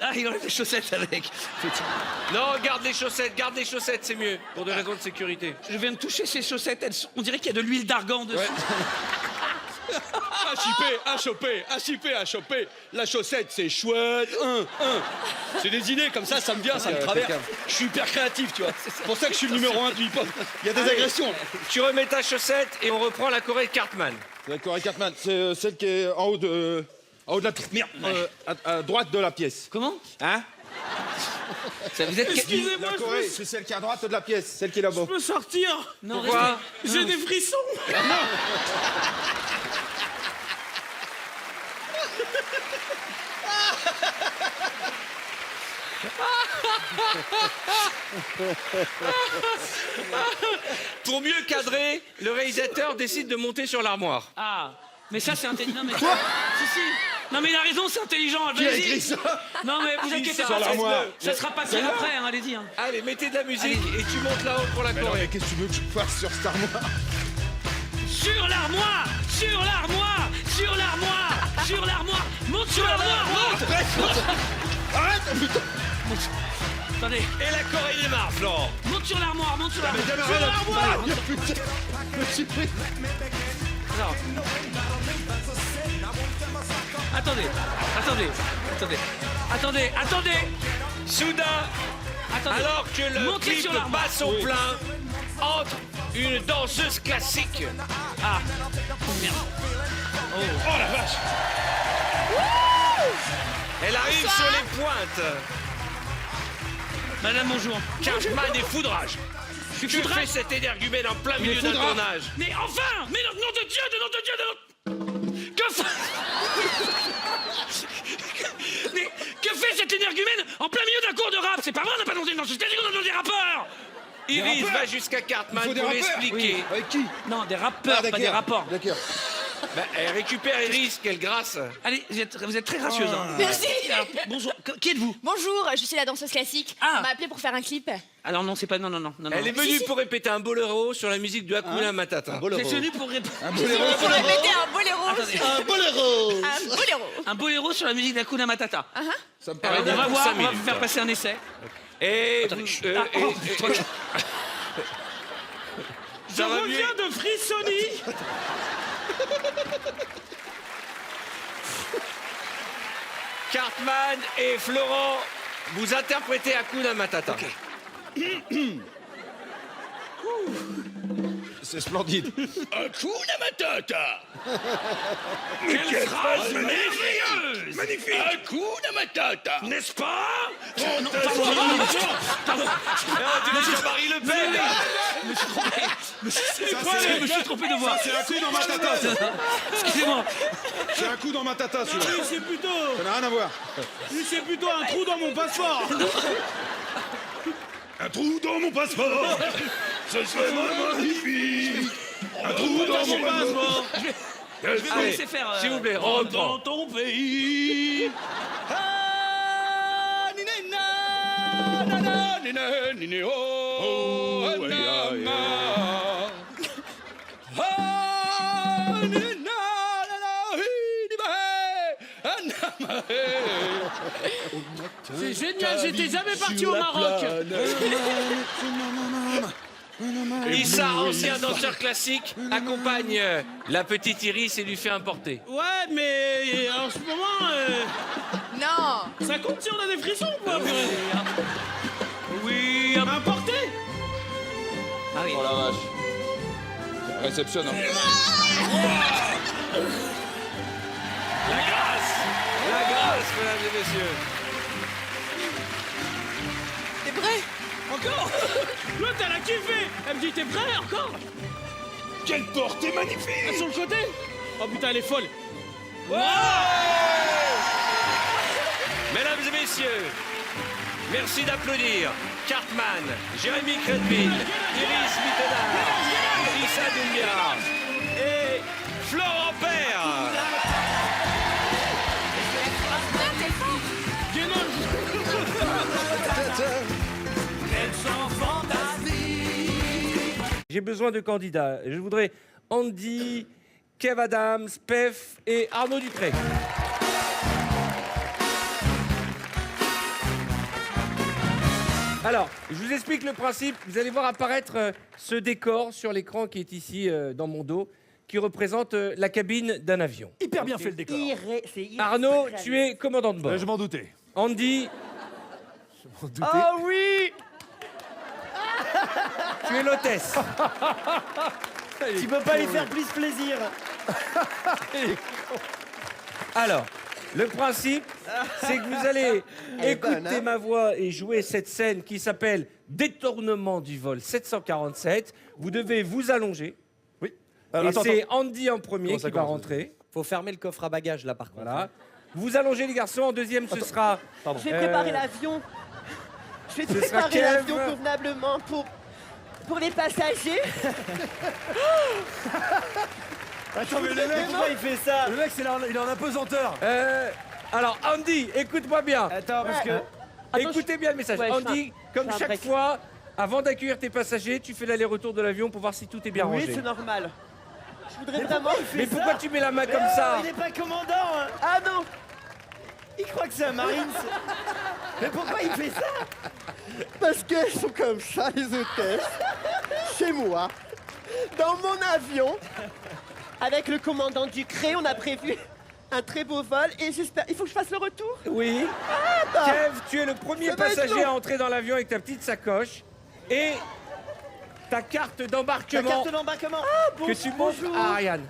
Ah, il enlève les chaussettes avec. Non, garde les chaussettes, c'est mieux, pour des raisons de sécurité. Je viens de toucher ces chaussettes. On dirait qu'il y a de l'huile d'argan dessus. À choper. La chaussette, c'est chouette. C'est des idées comme ça me vient, ça me traverse. Je suis hyper créatif, tu vois. C'est pour ça que je suis le numéro 1 du hip-hop. Il y a des agressions. Tu remets ta chaussette et on reprend la Corée de Cartman. D'accord, et Cartman, c'est celle qui est en haut de la pièce. Merde, à droite de la pièce. Comment? Hein? Vous êtes... Excusez-moi, La Corée, c'est celle qui est à droite de la pièce, celle qui est là-bas. je peux sortir. Non, Pourquoi? J'ai des frissons. Pour mieux cadrer, le réalisateur décide de monter sur l'armoire. Ah, mais ça, c'est intelligent. Non, mais... Si. Non, mais il a raison, c'est intelligent. Qui a Allez-y. écrit ça? Non, mais vous inquiétez ça pas. sur l'armoire. Ça sera pas pire après, hein, allez-y. Hein. Allez, mettez de la musique et tu montes là-haut pour la Mais non, Corée. mais qu'est-ce que tu veux que je fasse sur cette armoire? Sur l'armoire. Monte sur l'armoire, monte. Arrête, putain! Attendez, Et la Corée démarre, Florent. monte sur l'armoire. Mais Sur démarrez l'armoire. putain! Je me suis pris. Alors. Attendez. Soudain, Attendez. alors que le Montez clip sur l'armoire. bat son plein, entre une danseuse classique. Ah, merde. Oh la vache. Elle arrive sur les pointes. Madame, bonjour. Cartman est foudrage. Je suis Que foudrage. fait cet énergumène en plein milieu d'un foudrage. tournage? Mais enfin! Mais nom de Dieu. Que fait... Mais que fait cet énergumène en plein milieu d'un cours de rap? C'est pas vrai, on n'a pas dansé dans ce classique, on a dansé des rappeurs! Iris rappeurs. va jusqu'à Cartman Il faut des pour rappeurs. l'expliquer. Oui. Avec qui? Non, des rappeurs, pas des rapports. D'accord. Bah, elle récupère Iris, quelle grâce. Allez, vous êtes très gracieuse. Hein. Merci. Alors, bonjour, qui êtes-vous? Bonjour, je suis la danseuse classique. Ah. On m'a appelé pour faire un clip. Alors non, c'est pas... Non. Elle est venue pour répéter un boléro sur la musique de Hakuna Matata. Vous êtes venu pour répondre... Pour répéter un boléro. Attendez. Un boléro. Un boléro sur la musique d'Akuna Matata. Ça me Elle paraît est On bien va pour voir, 5 on va vous minutes. faire passer un essai. Et Attendez. vous- ça va mieux. de frissonner. Cartman et Florent, vous interprétez Hakuna Matata. C'est splendide. Hakuna Matata. Quelle phrase merveilleuse! Magnifique. Hakuna Matata. N'est-ce pas? Oh, Non, pardon. Tu dis Jean-Marie Le Pen. Je me suis trompé de voix. C'est un coup dans ma tata, ça. Excusez-moi. C'est un coup dans ma tata, celui-là. Lui, c'est plutôt... Ça n'a rien à voir. Lui, c'est plutôt un trou dans mon passeport. Un trou dans mon passeport. Ce serait magnifique. Un trou dans mon passeport. Je vais vous Allez, laisser faire... s'il vous plaît, on reprend. Dans ton pays. C'est génial, j'étais jamais parti au Maroc. Issa, ancien danseur classique, accompagne la petite Iris et lui fait un porté. Ouais, mais en ce moment, Non. ça compte si on a des frissons ou pas? Oui, Un porté. Ah oui. Oh la vache. Réceptionne. La grâce, mesdames et messieurs. T'es prêt? Encore. L'autre, elle a kiffé. Elle me dit, t'es prêt encore? Quelle portée magnifique. Ah, sur le côté. Oh putain, elle est folle. Mesdames et messieurs, merci d'applaudir Cartman, Jérémy Crédville, Iris Mittenard, Issa Doumbia et Florent Père. J'ai besoin de candidats. Je voudrais Andy, Kev Adams, Pef et Arnaud Dupré. Alors, je vous explique le principe. Vous allez voir apparaître ce décor sur l'écran qui est ici dans mon dos, qui représente la cabine d'un avion. Hyper bien fait le décor. Arnaud, tu es commandant de bord. Je m'en doutais. Andy, Oh oui. tu es l'hôtesse. Tu peux pas lui faire plus plaisir. Alors, le principe, c'est que vous allez écouter ma voix et jouer cette scène qui s'appelle Détournement du vol 747. Vous devez vous allonger. Oui. Et c'est Andy en premier qui va rentrer. Faut fermer le coffre à bagages là par contre. Voilà. Vous allongez les garçons. En deuxième, ce sera... Je vais préparer l'avion. Je vais ce sera préparer Kev. l'avion convenablement pour les passagers. Attends, mais le mec, pourquoi il fait ça? Le mec, il est en apesanteur. Alors, Andy, écoute-moi bien. Attends, parce que... Écoutez bien le message. Ouais, Andy, comme fais un chaque break. fois, avant d'accueillir tes passagers, tu fais l'aller-retour de l'avion pour voir si tout est bien Oui, rangé. c'est normal. Je voudrais vraiment. Mais pourquoi tu mets la main comme ça? Il est pas commandant. Hein. Ah non. Il croit que c'est un marine. Mais pourquoi il fait ça? Parce qu'elles sont comme ça, les hôtesses. Chez moi, dans mon avion, Avec le commandant Ducré, on a prévu un très beau vol et j'espère... Il faut que je fasse le retour? Oui. Ah, bah. Kev, tu es le premier Ça va être passager long. à entrer dans l'avion avec ta petite sacoche et ta carte d'embarquement. La carte d'embarquement. Ah, bon, que tu montres bonjour. à Ariane.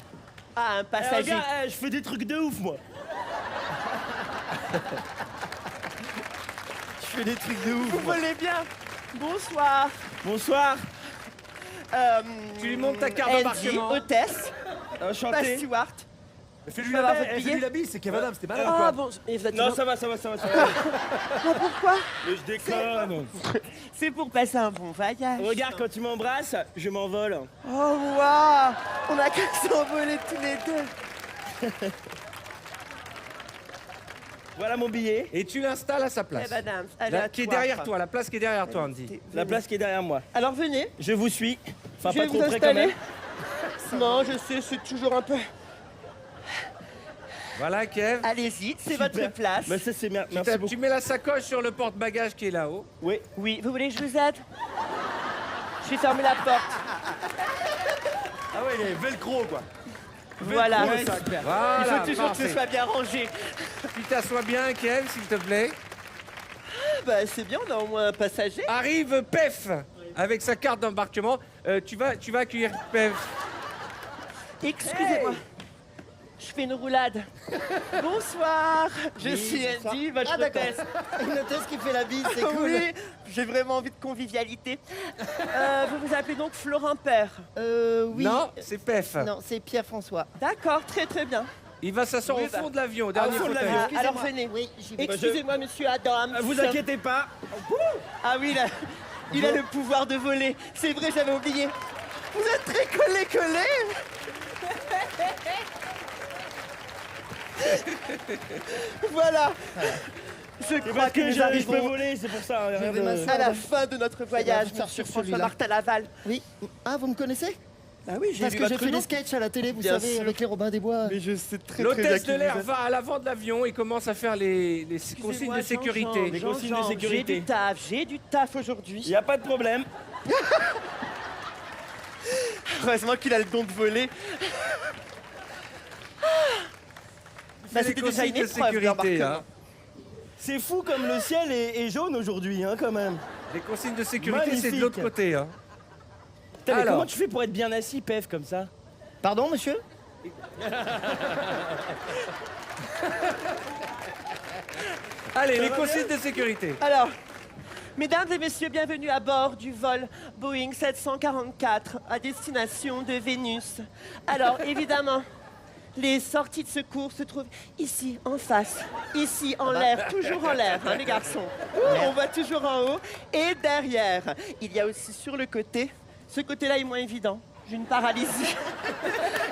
Ah, un passager. Regarde, je fais des trucs de ouf, moi. Je fais des trucs de ouf. Vous moi. volez bien. Bonsoir. Bonsoir. Tu lui montres ta carte Andy, d'embarquement. hôtesse. Enchanté. Pas Stewart. Fais-lui Je vais avoir votre fais-lui billet. la bise, c'est Kev Adams, t'es malade ou Ah quoi? bon, et vous êtes Non, bon. ça va. Ah, pourquoi? Mais je déconne. C'est pour passer un bon voyage. Regarde, quand tu m'embrasses, je m'envole. Oh, waouh. On a qu'à s'envoler tous les deux. Voilà mon billet. Et tu l'installes à sa place. Eh, madame, allez, La- à qui est toi. derrière toi, la place qui est derrière toi, Andy. La place qui est derrière moi. Alors venez. Je vous suis. Enfin, Je pas vais trop vous près quand même. installer. Non, je sais, c'est toujours un peu... Voilà, Kev. Allez-y, c'est Super. votre place. Bah, ça, c'est merci Tu beaucoup. mets la sacoche sur le porte-bagages qui est là-haut. Oui. Oui, vous voulez que je vous aide? Je vais fermer la porte. Ah ouais, il est velcro, quoi. Voilà. Ouais, ça, super. Voilà, Il faut toujours que parfait. ce soit bien rangé. Tu t'assois bien, Kev, s'il te plaît. Bah, c'est bien, on a au moins un passager. Arrive Pef avec sa carte d'embarquement. Tu vas accueillir Pef. Excusez-moi. Je fais une roulade. Bonsoir. Je suis Andy, votre hôtesse. Une hôtesse qui fait la bise, c'est cool. Oui, j'ai vraiment envie de convivialité. Vous vous appelez donc Florent Père? Oui. Non, c'est Pef. Non, c'est Pierre-François. D'accord, très très bien. Il va s'asseoir Oui, au fond bah. de l'avion, au au dernier fond de fauteuil. l'avion. Alors venez. Oui, j'y vais. Excusez-moi, monsieur Adam. Vous inquiétez pas. Ah oui, il a le pouvoir de voler. C'est vrai, j'avais oublié. Vous êtes très collé. Voilà. Je crois Parce que que nous je peux arrivons voler, c'est pour ça. Je rien vais de- m'asseoir. à la fin de notre voyage, vous faire monsieur sur François celui-là. Martin Laval. Oui. Ah, vous me connaissez? Bah oui, j'ai Parce lu que j'ai votre fait nom. des sketchs à la télé, vous Bien savez, sûr. avec les Robins des Bois. Mais je sais très bien L'hôtesse qui de vous l'air êtes. va à l'avant de l'avion et commence à faire les consignes Excusez-moi, de sécurité. Les consignes de sécurité. J'ai du taf Il aujourd'hui. n'y a pas de problème. Heureusement qu'il a le don de voler. Bah, Les c'était déjà une consignes de épreuve sécurité. d'embarquement. Hein. C'est fou comme le ciel est jaune aujourd'hui, hein, quand même. Les consignes de sécurité, c'est de Magnifique. l'autre côté. Hein. Putain, mais Alors. comment tu fais pour être bien assis, Pef, comme ça? Pardon, monsieur? Allez, les va consignes de sécurité. Alors, mesdames et messieurs, bienvenue à bord du vol Boeing 744 à destination de Vénus. Alors, évidemment, les sorties de secours se trouvent ici, en face, ici, en l'air, toujours en l'air, hein, les garçons. On voit toujours en haut et derrière. Il y a aussi sur le côté, ce côté-là est moins évident. J'ai une paralysie.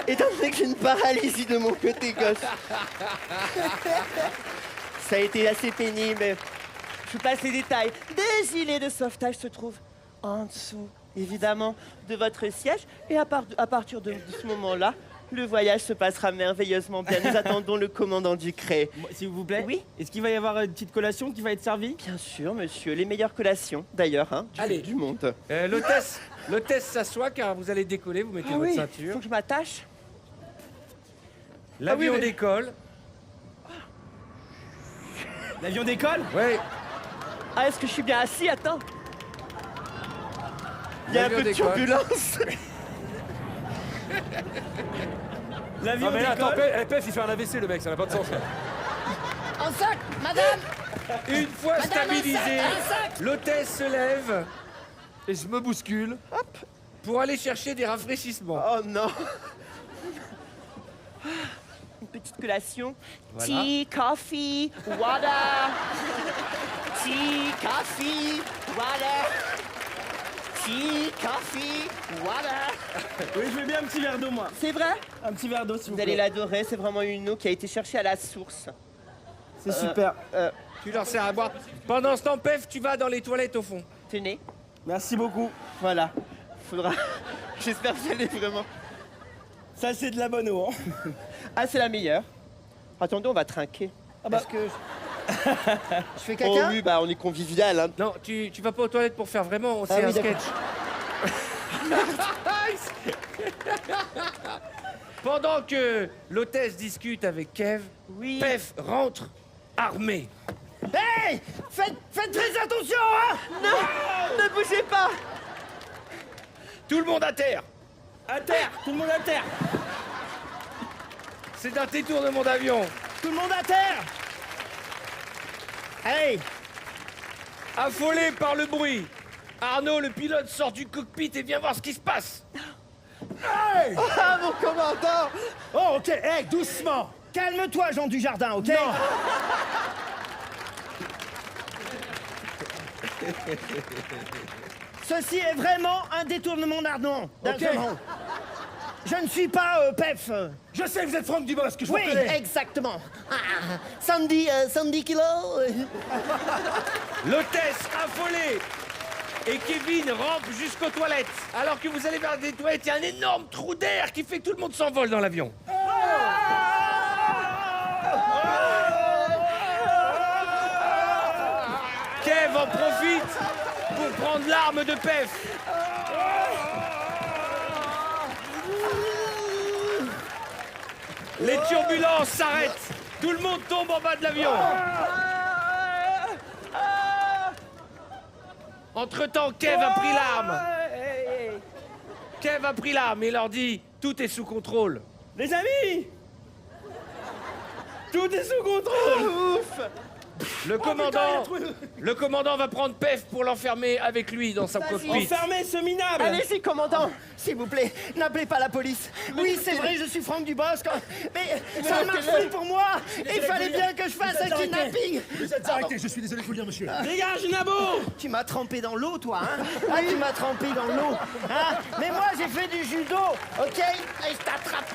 Étant donné que j'ai une paralysie de mon côté gauche. Ça a été assez pénible. Je vous passe les détails. Des gilets de sauvetage se trouvent en dessous, évidemment, de votre siège. Et à partir de ce moment-là, le voyage se passera merveilleusement bien. Nous attendons le commandant Ducret. S'il vous plaît. Oui. Est-ce qu'il va y avoir une petite collation qui va être servie? Bien sûr, monsieur. Les meilleures collations, d'ailleurs, hein, Allez. du monde. L'hôtesse s'assoit car vous allez décoller, vous mettez Ah votre oui, ceinture. faut que je m'attache. L'avion Ah oui, mais- décolle. L'avion décolle? Oui. Ah, est-ce que je suis bien assis? Attends. Il y a un L'avion peu de décolle. turbulence. L'avion Non, mais là, décolle? attends, Pef, il fait un AVC, le mec, ça n'a pas de sens, là. En sac, madame. Une fois Madame, stabilisée, un sac. l'hôtesse se lève Et je me bouscule. pour aller chercher des rafraîchissements. Oh non. Une petite collation. Voilà. Tea, coffee, water. Tea, coffee, water. Tea, coffee, water. Oui, je veux bien un petit verre d'eau, moi. C'est vrai? Un petit verre d'eau, s'il vous Vous allez plaît. l'adorer, c'est vraiment une eau qui a été cherchée à la source. C'est super. Tu leur sers à boire. Pendant ce temps, Pef, tu vas dans les toilettes au fond. Tenez, Merci beaucoup. voilà. Faudra. J'espère que vous allez vraiment. Ça, c'est de la bonne eau, hein. Ah, c'est la meilleure. Attendez, on va trinquer. Parce que je fais Oh caca? oui, bah on est convivial, hein. Non, tu vas pas aux toilettes pour faire vraiment, c'est Ah oui, un d'accord. sketch. pendant que l'hôtesse discute avec Kev, Pef rentre armé. Hey, faites très attention, hein. Non, ne bougez pas. Tout le monde à terre. À terre, tout le monde à terre. C'est un détournement d'avion. Tout le monde à terre. Hey. Affolé par le bruit, Arnaud, le pilote, sort du cockpit et vient voir ce qui se passe. Hey. Ah, mon commandant. Oh, ok, hey, doucement. Calme-toi, Jean Dujardin, ok? Non. Ceci est vraiment un détournement d'Arnaud. Ok. Je ne suis pas Pef. Je sais, vous êtes Franck Dubosc, je vous Oui, reconnais. exactement. Ah, Sandy Kilo. L'hôtesse affolée et Kevin rampe jusqu'aux toilettes. Alors que vous allez vers des toilettes, il y a un énorme trou d'air qui fait que tout le monde s'envole dans l'avion. Kev en profite pour prendre l'arme de Pef. Les turbulences s'arrêtent. Tout le monde tombe en bas de l'avion. Entre-temps, Kev a pris l'arme. Kev a pris l'arme et leur dit « Tout est sous contrôle ». Les amis, tout est sous contrôle. Ouf. Le commandant va prendre Pef pour l'enfermer avec lui dans sa cockpit. Enfermez ce minable. Allez-y, commandant. S'il vous plaît, n'appelez pas la police. Oui, c'est vrai, je suis Franck Dubosc. Mais ça marche plus pour moi. Il fallait bien que je fasse un kidnapping. Vous êtes arrêté, je suis désolé de vous le dire, monsieur. Dégage, Nabo. Tu m'as trempé dans l'eau, toi, hein? Ah, tu m'as trempé dans l'eau. Hein? Mais moi, j'ai fait du judo, ok? Et je t'attrape.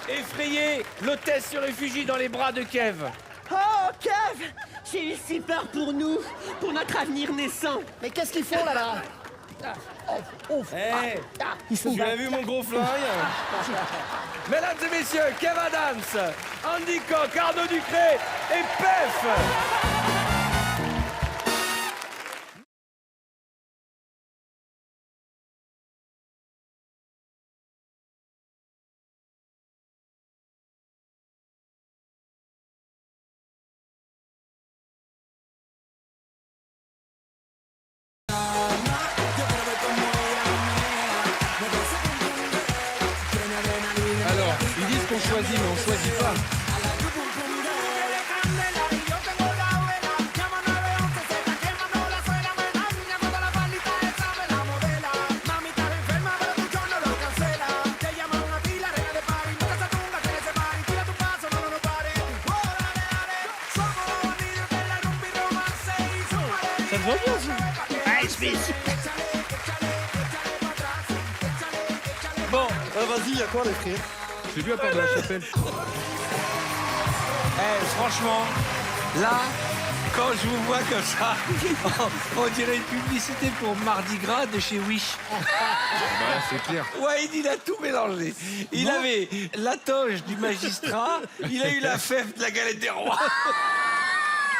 Effrayé, l'hôtesse se réfugie dans les bras de Kev. Oh, Kev, j'ai eu si peur pour nous, pour notre avenir naissant. Mais qu'est-ce qu'ils font là-bas? Hey, Tu as vu mon gros flingue? Mesdames et messieurs, Kev Adams, Andy Koch, Arnaud Ducré et Pef. Alors, ils disent qu'on choisit, mais on choisit pas. Ça te va bien, ça? Hey, Smith. Bon, Vas-y, y'a quoi, les frères? j'ai vu à part de la chapelle. Franchement, là, quand je vous vois comme ça, on dirait une publicité pour Mardi Gras de chez Wish. C'est clair. Ouais, il a tout mélangé. Il avait la toge du magistrat, il a eu la fève de la galette des rois.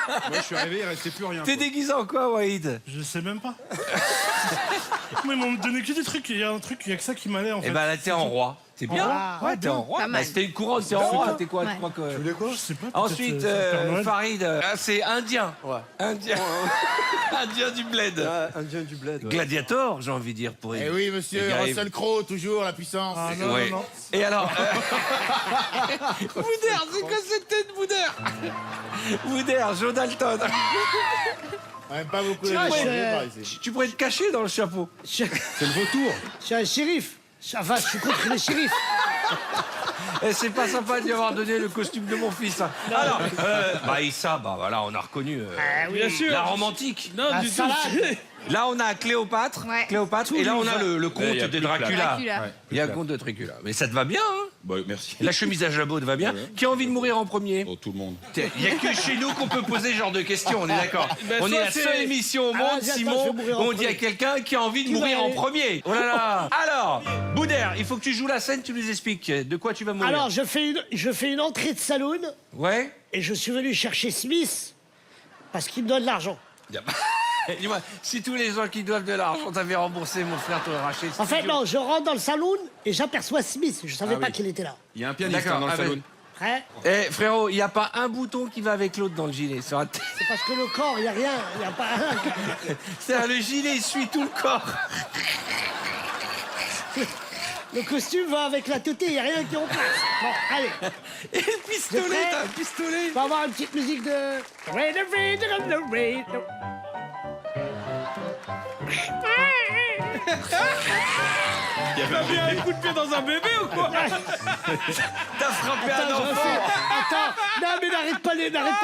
Moi, je suis arrivé, il restait plus rien. T'es déguisé en quoi, Wahid? Je sais même pas. Mais ils m'ont donné que des trucs. Il y a un truc, il y a que ça qui m'allait en fait. Eh ben là, t'es en roi. C'est bien. Ah, Ouais, t'es en roi. Bah, c'était une couronne, t'es en roi. T'es quoi? Tu crois que... Tu voulais quoi? Je sais pas. Ensuite, Farid, c'est indien. Ouais. Indien. Indien du bled. Indien du bled. Ouais. Gladiator, j'ai envie de dire pour Eh oui, monsieur, Russell Crowe, toujours la puissance. Ah, non, Ouais. non, non. Et alors Boudère, c'est quoi cette tête, Boudère? Boudère, Joe Dalton. Même pas beaucoup de Tu pourrais te cacher dans le chapeau. C'est le vautour. Je suis un shérif. Ça va, je suis contre les shérifs. Et c'est pas sympa de lui avoir donné le costume de mon fils. Hein. Alors, Issa, bah voilà, on a reconnu Bien sûr. la romantique. Non, du tout. Là, on a Cléopâtre. Ouais. Cléopâtre. Et là, on a le conte y a de plus que la- Dracula. Dracula. Ouais. Il y a le conte de Dracula. Mais ça te va bien, hein? Bah, merci. La chemise à jabot te va bien. Qui a envie de mourir en premier? Oh, tout le monde. Il n'y a que chez nous qu'on peut poser ce genre de questions, on est d'accord? On est la seule émission au monde, Simon, où on dit à quelqu'un qui a envie de mourir en premier. Oh là là. Alors, Boudère, il faut que tu joues la scène, tu nous expliques de quoi tu vas mourir. Alors, je fais une entrée de saloon Ouais. et je suis venu chercher Smith parce qu'il me donne l'argent. Dis-moi, si tous les gens qui doivent de l'argent t'avaient remboursé, mon frère t'aurait racheté. En fait, non, je rentre dans le salon et j'aperçois Smith. Je savais Ah pas oui. qu'il était là. Il y a un pianiste D'accord, dans le ah ben. salon. Prêt? Eh, frérot, il n'y a pas un bouton qui va avec l'autre dans le gilet. C'est parce que le corps, il n'y a rien. Il n'y a pas un. C'est le gilet, il suit tout le corps. Le costume va avec la teuté, il n'y a rien qui en place. Bon, allez. Et le pistolet, t'as un pistolet. On va avoir une petite musique de. T'as mis un coup de pied dans un bébé ou quoi? T'as frappé un Attends, je enfant. refais. Attends, non mais n'arrête pas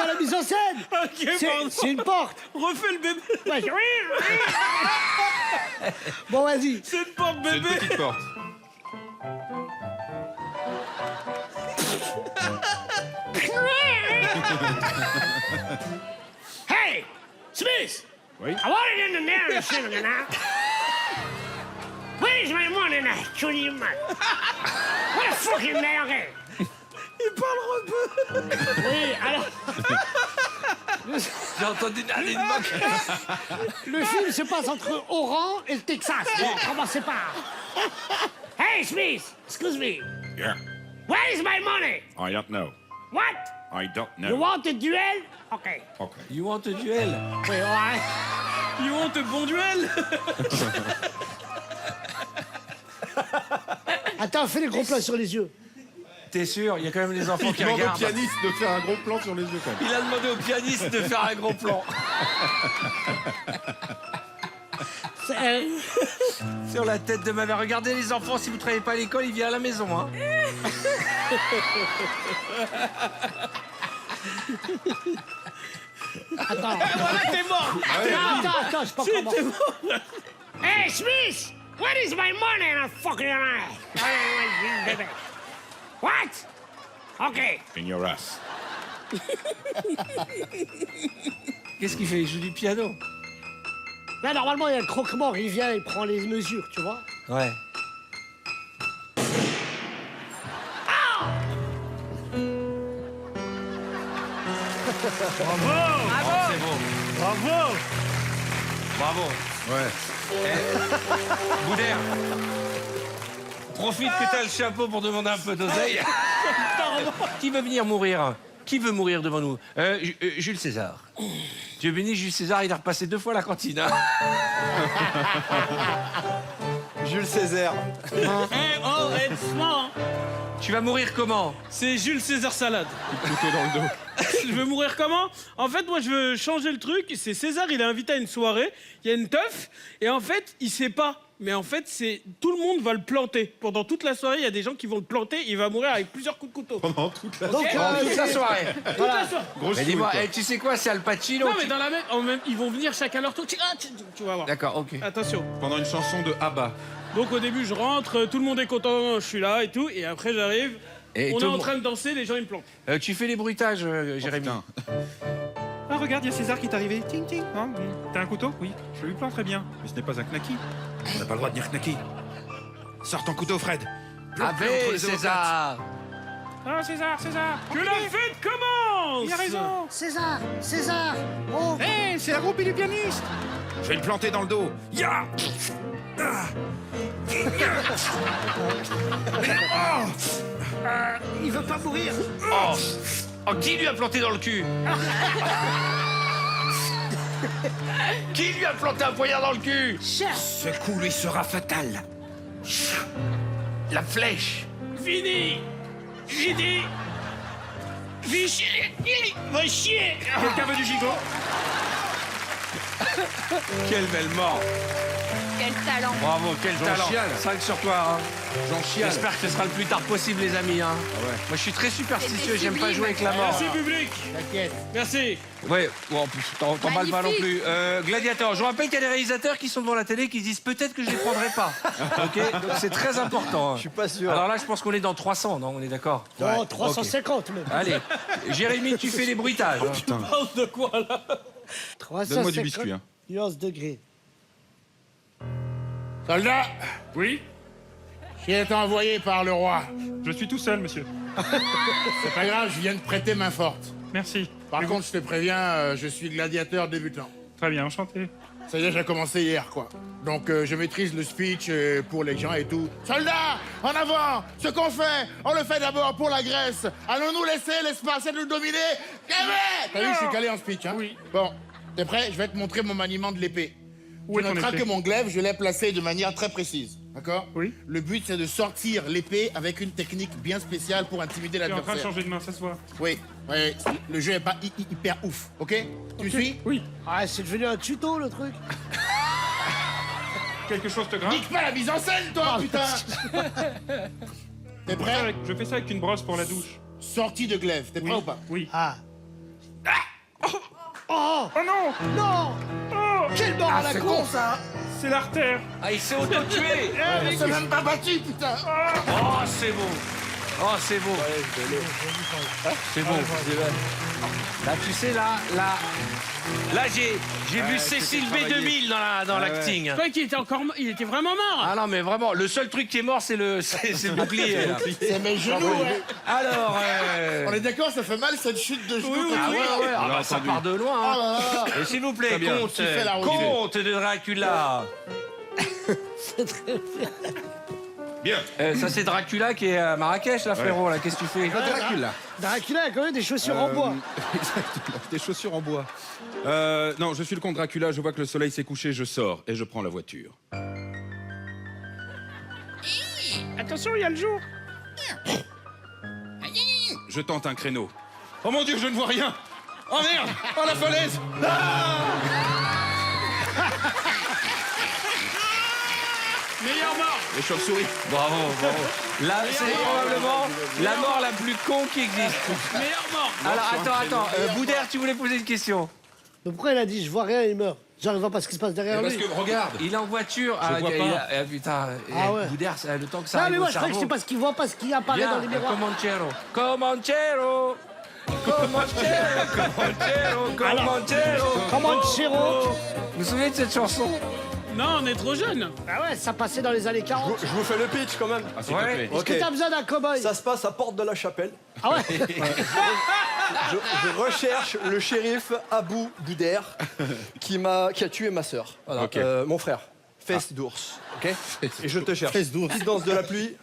la mise en scène. Ok, pardon. C'est une porte. Refais le bébé. Ouais. Bon, vas-y. C'est une porte C'est une bébé. petite porte. Hey, Smith. Oui. I want it in the narration now. Where's my money now? Truly man. What a fucking merguez. Il parle un peu. Oui, alors. J'ai entendu une moque. Le film se passe entre Oran et le Texas. Bon, commencez par. Hey, Smith. Excuse me. Yeah. Where is my money? I don't know. What? I don't know. You want a duel? Okay. Okay. You want a duel? Oui, ouais. Ils ont un bon duel. Attends, fais les gros plans sur les yeux. T'es sûr? Il y a quand même les enfants Il qui demande au regardent. pianiste de faire un gros plan sur les yeux quand même. Il a demandé au pianiste de faire un gros plan. Sur la tête de ma mère. Regardez les enfants, si vous travaillez pas à l'école, il vient à la maison. Hein. Attends. T'es mort. Attends, je peux pas commencer. Hey, Smith! What is my money in a fucking eye? What? Okay. In your ass. Qu'est-ce qu'il fait? Il joue du piano. Là, normalement, il y a le croque-mort. Il vient, il prend les mesures, tu vois. Ouais. Bravo. C'est beau. Bravo. Bravo. Ouais. Boudère. Profite que t'as le chapeau pour demander un peu d'oseille. Qui veut venir mourir? Qui veut mourir devant nous? Jules César. Dieu béni, Jules César, il a repassé 2 fois la cantine. Hein. Jules César. Hey, oh, doucement. Tu vas mourir comment? C'est Jules César Salade. Couteau dans le dos. Je veux mourir comment? En fait, moi, je veux changer le truc. C'est César, il est invité à une soirée. Il y a une teuf. Et en fait, il sait pas. Mais en fait, c'est tout le monde va le planter. Pendant toute la soirée, il y a des gens qui vont le planter. Il va mourir avec plusieurs coups de couteau. Pendant toute la Donc, Toute la soirée. Toute la soirée. grosse Mais souille, dis-moi, quoi. tu sais quoi? C'est Al Pacino. Non, mais dans la même, ils vont venir chacun leur tour. Tu vas voir. D'accord, ok. Attention. Pendant une chanson de ABBA. Donc au début, je rentre, tout le monde est content, je suis là et tout. Et après, j'arrive. Et On tout est le en monde- train de danser, les gens ils me plantent. Tu fais les bruitages, Jérémy. Putain. Ah, regarde, il y a César qui est arrivé. Ting, ting. Hein, t'as un couteau? Oui. Je lui plante très bien. Mais ce n'est pas un knacky. On n'a pas le droit de dire knacky. Sors ton couteau, Fred. Avec César. Ah, César, César. Que la fête commence! Il a raison. César, César. Oh. Hé, c'est la groupie du pianiste. Je vais le planter dans le dos. Ya. Ah. Il veut pas mourir. Oh, qui lui a planté dans le cul? Qui lui a planté un poignard dans le cul? Ce coup lui sera fatal. La flèche. Fini! Fini! Vichy! Va chier! Quelqu'un veut du gigot? Quelle belle mort. Quel talent. Bravo, quel J'en talent. chiale. 5 sur toi. Hein. J'en chiale. J'espère que ce sera le plus tard possible, les amis. Hein. ouais. Moi, je suis très superstitieux. C'était J'aime pas sublime. jouer avec la mort. Merci public! T'inquiète. Merci! Ouais, bon, t'en balles pas non Magnifique. plus. Gladiator, je vous rappelle qu'il y a des réalisateurs qui sont devant la télé qui se disent peut-être que je les prendrai pas. Ok, donc c'est très important. Je suis pas sûr. Alors là, je pense qu'on est dans 300, non? On est d'accord? Oh, 350 même. Allez, Jérémy, tu fais les bruitages. hein. Putain. Parle de quoi là? 350 Donne-moi du biscuit, hein. nuances degrés. Soldat, Oui? qui est envoyé par le roi. Je suis tout seul, monsieur. C'est pas grave, je viens de prêter main forte. Merci. Par contre, je te préviens, je suis gladiateur débutant. Très bien, enchanté. Ça y est, j'ai commencé hier, quoi. Donc, je maîtrise le speech pour les gens et tout. Soldats, en avant! Ce qu'on fait, on le fait d'abord pour la Grèce. Allons-nous laisser l'espace nous dominer? T'as vu, je suis calé en speech, hein? Oui. Bon, t'es prêt? Je vais te montrer mon maniement de l'épée. Tu noteras que mon glaive, je l'ai placé de manière très précise. D'accord? Oui. Le but, c'est de sortir l'épée avec une technique bien spéciale pour intimider l'adversaire. T'es en train de changer de main, ça se voit. Oui. Oui, le jeu est pas hyper ouf, ok? Tu suis? Oui. Ah, c'est devenu un tuto, le truc. Quelque chose te grimpe? Nique pas la mise en scène, toi, putain! T'es prêt? Je fais ça avec une brosse pour la douche. Sortie de glaive, t'es prêt ou pas? Oui. Ah. Oh non! Non! Oh! Quel mort à la con, ça! C'est l'artère! Ah, il s'est auto-tué. On s'est même pas battu, putain! Oh, c'est beau. Oh, c'est beau. C'est beau. Là, tu sais, là, j'ai vu Cécile B2000 dans l'acting. Je croyais qu'il était il était vraiment mort. Ah non, mais vraiment, le seul truc qui est mort, c'est le bouclier. là. C'est mes genoux, ouais. Alors, On est d'accord, ça fait mal cette chute de genoux. ah ouais, ah bah, ça part de loin. Ah hein. là là. Et s'il vous plaît, conte Tu fais la roue. de Dracula. Bien. Ça, c'est Dracula qui est à Marrakech, là, frérot. Là, qu'est-ce que tu fais? Dracula. Dracula a quand même des chaussures en bois. Exactement, des chaussures en bois. Non, je suis le comte Dracula, je vois que le soleil s'est couché, je sors et je prends la voiture. Attention, il y a le jour. Je tente un créneau. Oh mon Dieu, je ne vois rien! Oh merde! Oh la falaise! Meilleure mort. Les chauves-souris. Bravo. Là, c'est probablement la mort la plus con qui existe. Meilleure mort. Alors, attends. Boudère, tu voulais poser une question? Mais pourquoi il a dit je vois rien, il meurt? J'arrive pas ce qui se passe derrière lui. Parce que, regarde! Il est en voiture. Je vois pas. Putain. Ah ouais. Boudère, le temps que ça Non, arrive mais moi au je croyais que cerveau. c'est parce qu'il voit pas ce qui apparaît Viens, dans les miroirs. Comanchero. Vous vous souvenez de cette chanson? Non, on est trop jeune. Ah ouais, ça passait dans les années 40. Je vous fais le pitch quand même. Ah, s'il te plaît. Est-ce que t'as besoin d'un cow-boy? Ça se passe à Porte de la Chapelle. Ah ouais. Je recherche le shérif Abou Bouder qui a tué ma sœur. Voilà, Ok. mon frère. Fesse d'ours. Ok. Et je te cherche. Fesse d'ours. Petite danse de la pluie.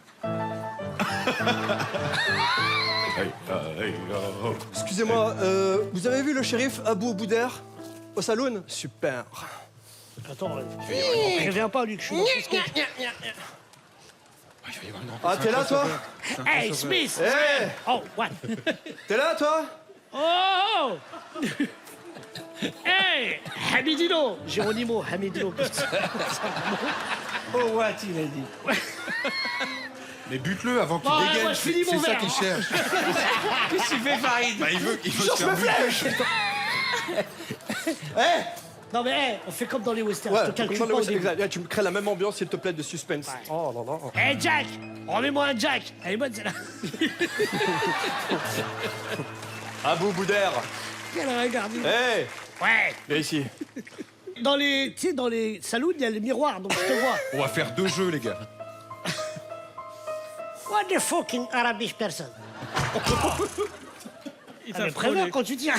Excusez-moi, vous avez vu le shérif Abou Bouder au saloon? Super. Attends, on prévient pas lui que je suis dans ce sketch. Ah, t'es là, toi? Hey, Smith! Hey! Oh, what? T'es là, toi? Oh! Hey! Hamidino! Géronimo, Hamidino. Qu'est-ce que c'est? Oh, what, il a dit. Mais bute-le avant qu'il Bon, ouais, dégaine. moi, je finis C'est mon ça verre. qu'il cherche. Qu'est-ce que tu fais, Farid? Bah, il veut se faire buter. Hey! Non mais hey, on fait comme dans les westerns, Ouais, je te calcule pas au début. exact. Tu me crées la même ambiance, s'il te plaît, de suspense. Ouais. Oh, non, non. Hey Jack! Remets-moi un Jack! Elle est bonne celle-là! Abou Bouder! Quel regard! Hey! Ouais! Viens ici. Dans les, tu sais, dans les saloons, il y a le miroir, donc je te vois. On va faire 2 jeux, les gars. What the fucking Arabic person? Il Ah, mais t'a préviens frôlé. quand tu tires.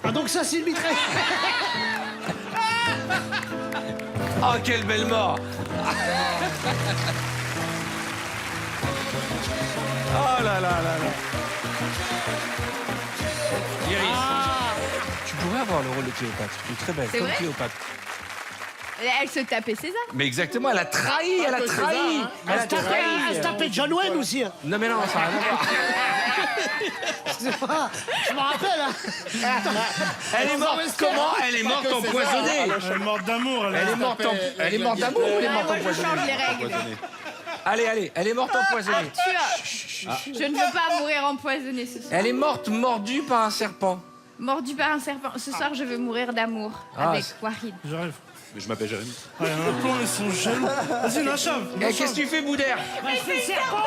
Ah donc ça c'est le mitraille. Oh, quelle belle mort. Oh là là là là. Iris, tu pourrais avoir le rôle de Cléopâtre. Tu es très belle, C'est comme vrai Cléopâtre. Elle se tapait César. Mais exactement, elle a trahi, elle a trahi. Elle a trahi. Elle se tapait John Wayne aussi. Hein. Non mais non, ça n'a rien à voir. Excusez-moi, je m'en rappelle. Hein. Elle est morte comment? Elle est morte empoisonnée. Elle est morte d'amour. Elle est morte elle est morte d'amour ou elle est morte Moi, je empoisonnée? change les règles. Allez, elle est morte empoisonnée. Arthur, je ne veux pas mourir empoisonnée ce soir. Elle est morte mordue par un serpent. Mordue par un serpent. Ce soir, je veux mourir d'amour Ah, avec c'est- Warid. J'arrive. Mais je m'appelle Jérémy. Ah, il y en a plein, ils sont jaloux. Vas-y, lâche-le. Eh, qu'est-ce que tu fais, Boudère? Bah, je fais le serpent.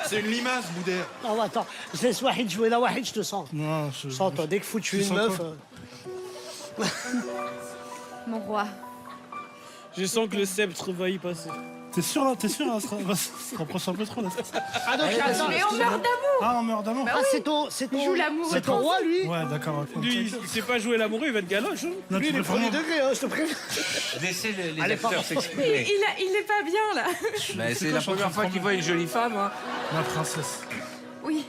C'est une limace, Boudère. Non, attends, je laisse Wahid jouer. Là, Wahid, je te sens. Non, Sens, toi, dès que foutu Tu une sens meuf. quoi Mon roi. Je sens que le sceptre va y passer. T'es sûr là? T'es sûr là? Ça se rapproche un peu trop là. Ah donc attends, Mais on meurt d'amour. Ah, on meurt d'amour. Ah, c'est ton Il joue l'amour. c'est ton roi lui. Ouais, d'accord. ok. Lui, il sait pas jouer l'amoureux, il va être galoche. Hein. Non, Lui tu il est préfères premier moi. degré, hein, je te préviens. Laissez les Allez, acteurs pardon. s'exprimer. Il est pas bien là. Mais c'est la quoi, je suis en train première de fois qu'il voit une jolie femme. Hein. Ma princesse, Oui,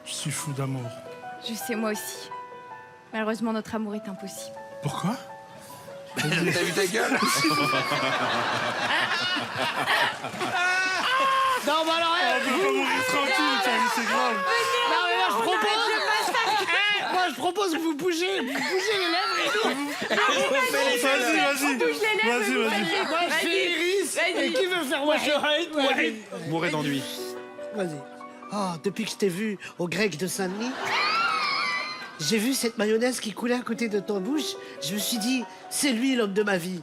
je suis fou d'amour. je sais moi aussi. Malheureusement, notre amour est impossible. Pourquoi? T'as vu ta gueule? Non mais alors, On peut pas mourir tranquille, c'est grave. non mais moi je propose. Moi je propose que vous bougez les lèvres et nous. Vas-y. Moi je fais Iris. Et qui veut faire Wahid? Mourez d'ennui. Vas-y. Oh, depuis que je t'ai vu au grec de Saint-Denis, j'ai vu cette mayonnaise qui coulait à côté de ton bouche. Je me suis dit, c'est lui l'homme de ma vie.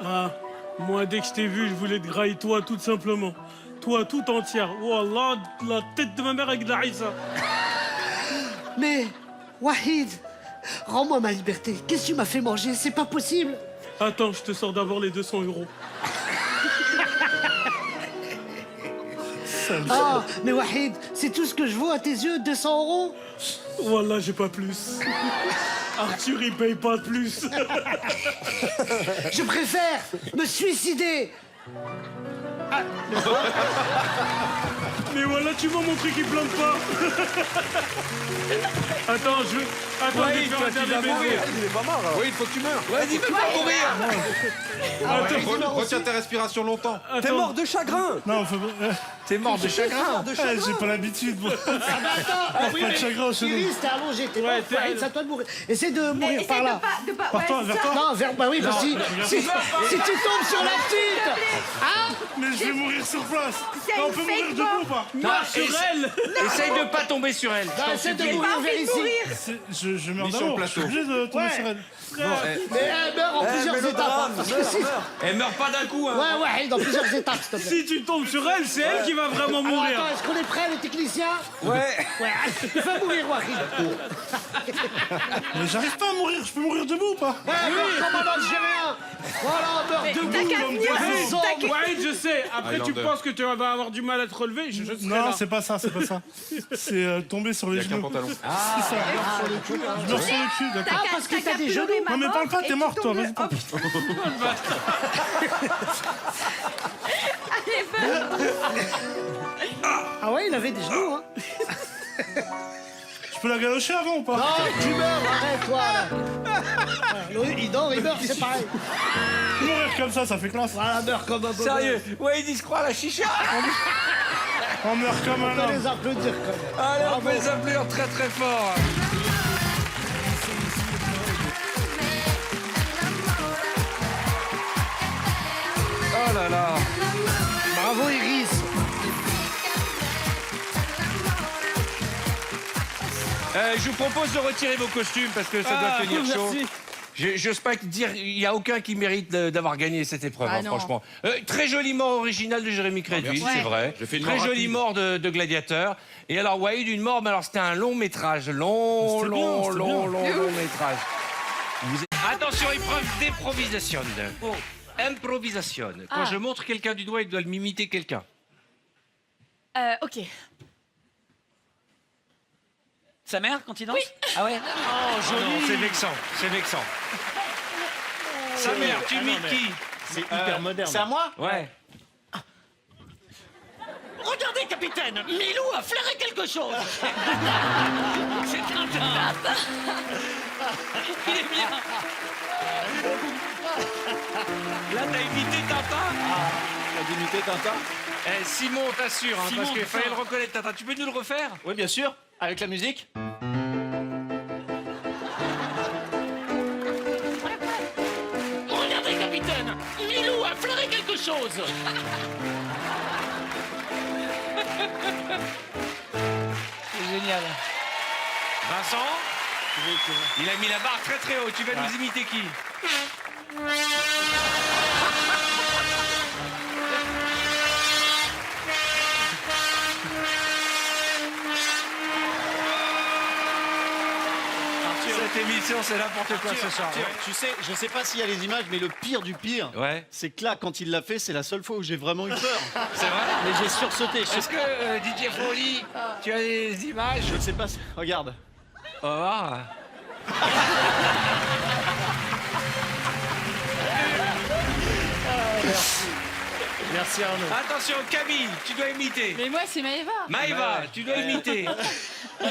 Ah, moi, dès que je t'ai vu, je voulais te grailler toi, tout simplement. Toi, tout entière. Wallah, la tête de ma mère avec de la Aïssa. Mais, Wahid, rends-moi ma liberté. Qu'est-ce que tu m'as fait manger? C'est pas possible. Attends, je te sors d'abord les 200 €. Ah, mais Wahid, c'est tout ce que je vaux à tes yeux, 200 €? Wallah, j'ai pas plus. Arthur, il paye pas de plus. Je préfère me suicider. Ah, Mais voilà, tu m'as montré qu'il plante pas. Attends, je vais faire un dernier baiser. Il est pas mort. Oui, il faut que tu meurs. Vas-y, fais pas mourir. Attends, Retiens tes respirations longtemps. T'es mort de chagrin. Non, faut... T'es mort de chagrin. J'ai pas l'habitude, moi. Ah bah attends, Pas de chagrin chez nous. Iris, t'es allongé, t'es mort. t'es- Wahid, c'est à toi de mourir. Essaie de mourir par là. Par toi, vers toi. Non, vers... Bah oui, parce que si tu tombes sur la petite. Hein? Mais je vais mourir sur place. C'est On une peut mourir fake debout ou pas? Non, sur elle. Essaye de pas tomber sur elle. Non, essaie de mourir vers ici. Je meurs d'amour. Je suis obligé de tomber Ouais. sur elle. Mais elle meurt en plusieurs étapes. Hein, parce que si... Elle meurt pas d'un coup. Hein. Ouais, Wahid, en plusieurs étapes, s'il te plaît. Si tu tombes sur elle, c'est elle qui va vraiment Alors mourir. attends, est-ce qu'on est prêt, les techniciens? Ouais. Ouais, fais mourir, Wahid. Mais j'arrive pas à mourir. Je peux mourir debout ou pas? Ouais, meurt comme un Algérien. Voilà, on meurt debout. t'as qu'à comme venir, des zombies. Ouais, je sais. Après, tu penses que tu vas avoir du mal à te relever. Je serai Non, là. c'est pas ça, c'est pas ça. C'est tomber sur les genoux. Ah, Je meurs sur le cul, d'accord. Ah, parce que t'as des genoux. Non, mais parle pas, t'es mort, toi. Vas-y, parle. Ah ouais, il avait des genoux, hein. Je peux la galocher avant ou pas? Non, tu meurs, arrête, toi, là. Ouais, il dort, il meurt, c'est pareil. Mourir comme ça fait classe. Voilà, meurt comme un beau sérieux. Ouais, il se croit à la chicha. On meurt comme un On peut homme. les applaudir, quand même. Allez, on peut les applaudir très très fort. Oh là là. Bravo, Iris. Je vous propose de retirer vos costumes parce que ça doit tenir chaud. J'ose pas dire, il n'y a aucun qui mérite d'avoir gagné cette épreuve, Ah hein, non. franchement. Très joli mort original de Jérémy Crédville, c'est vrai. Très joli mort de Gladiateur. Et alors, Wahid, une mort, mais alors c'était un long métrage. Long métrage. Attention, épreuve d'improvisation. Improvisation. Quand je montre quelqu'un du doigt, il doit m'imiter quelqu'un. Ok. Sa mère, quand il danse? Ah ouais. Oh, joli. Non, c'est vexant, c'est vexant. Sa mère, tu imites qui? C'est hyper moderne. C'est à moi? Ouais. Regardez, capitaine, Milou a flairé quelque chose. C'est Tintin. Il est bien. Là, t'as imité Tintin? T'as imité Tintin? Eh, Simon, t'assure, hein, Simon, parce qu'il fallait putain. le reconnaître, Tintin. Tu peux nous le refaire? Oui, bien sûr. Avec la musique. Regardez, capitaine, Milou a flairé quelque chose. C'est génial. Vincent? Il a mis la barre très très haut. Tu vas nous imiter qui? Cette l'émission, c'est n'importe quoi ce soir. Arthur, tu sais, je sais pas s'il y a les images, mais le pire du pire, c'est que là, quand il l'a fait, c'est la seule fois où j'ai vraiment eu peur. C'est vrai? Mais j'ai sursauté. Est-ce que Didier Folly, tu as des images? Je ne sais pas. Regarde. On va voir. Merci. Merci Arnaud. Attention, Camille, tu dois imiter. Mais moi, c'est Maëva. Maëva, tu dois imiter.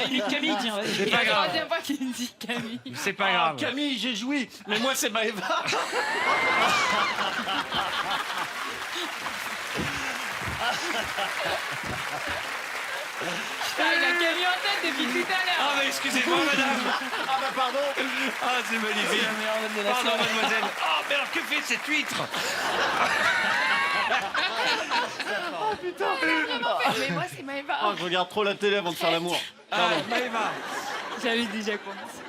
Imite Camille, tiens, vas-y. C'est pas grave. Troisième fois qu'il me dit Camille. C'est pas grave. Camille, j'ai joui, mais moi c'est Maëva. Il a Camille en tête depuis tout à l'heure. Ah, mais excusez-moi, madame. Ah bah pardon. Ah, c'est magnifique. Pardon, mademoiselle. Oh, mais alors que fait cette huître? Oh putain. Mais moi, c'est Maëva. Oh, je regarde trop la télé avant de faire l'amour. Pardon. Maëva. J'avais déjà commencé.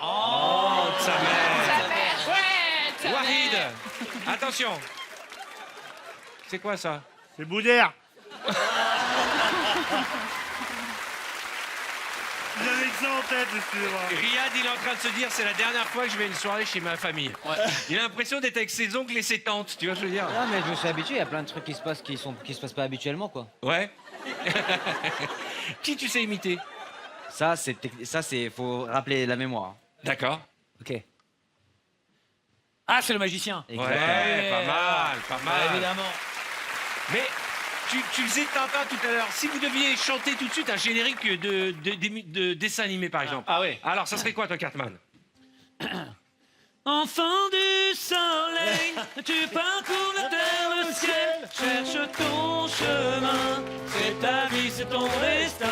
Oh, sa mère. Sa mère, ouais, sa Wahid, mère. attention. C'est quoi ça? C'est Boudère. J'avais que ça en tête, excusez-moi. Riyad, il est en train de se dire, c'est la dernière fois que je vais à une soirée chez ma famille. Il a l'impression d'être avec ses oncles et ses tantes, tu vois ce que je veux dire? Non, mais je me suis habitué, il y a plein de trucs qui se passent qui se passent pas habituellement, quoi. Ouais. Qui tu sais imiter? Ça, faut rappeler la mémoire. D'accord. Ok. Ah, c'est le magicien. Ouais, pas mal, pas mal. Évidemment. Mais tu faisais Tintin tout à l'heure. Si vous deviez chanter tout de suite un générique de dessin animé, par exemple. Ah ouais. Alors, ça serait quoi, toi, Cartman? Enfant du soleil, tu parcours la terre, le ciel, cherche ton chemin. C'est ta vie, c'est ton destin.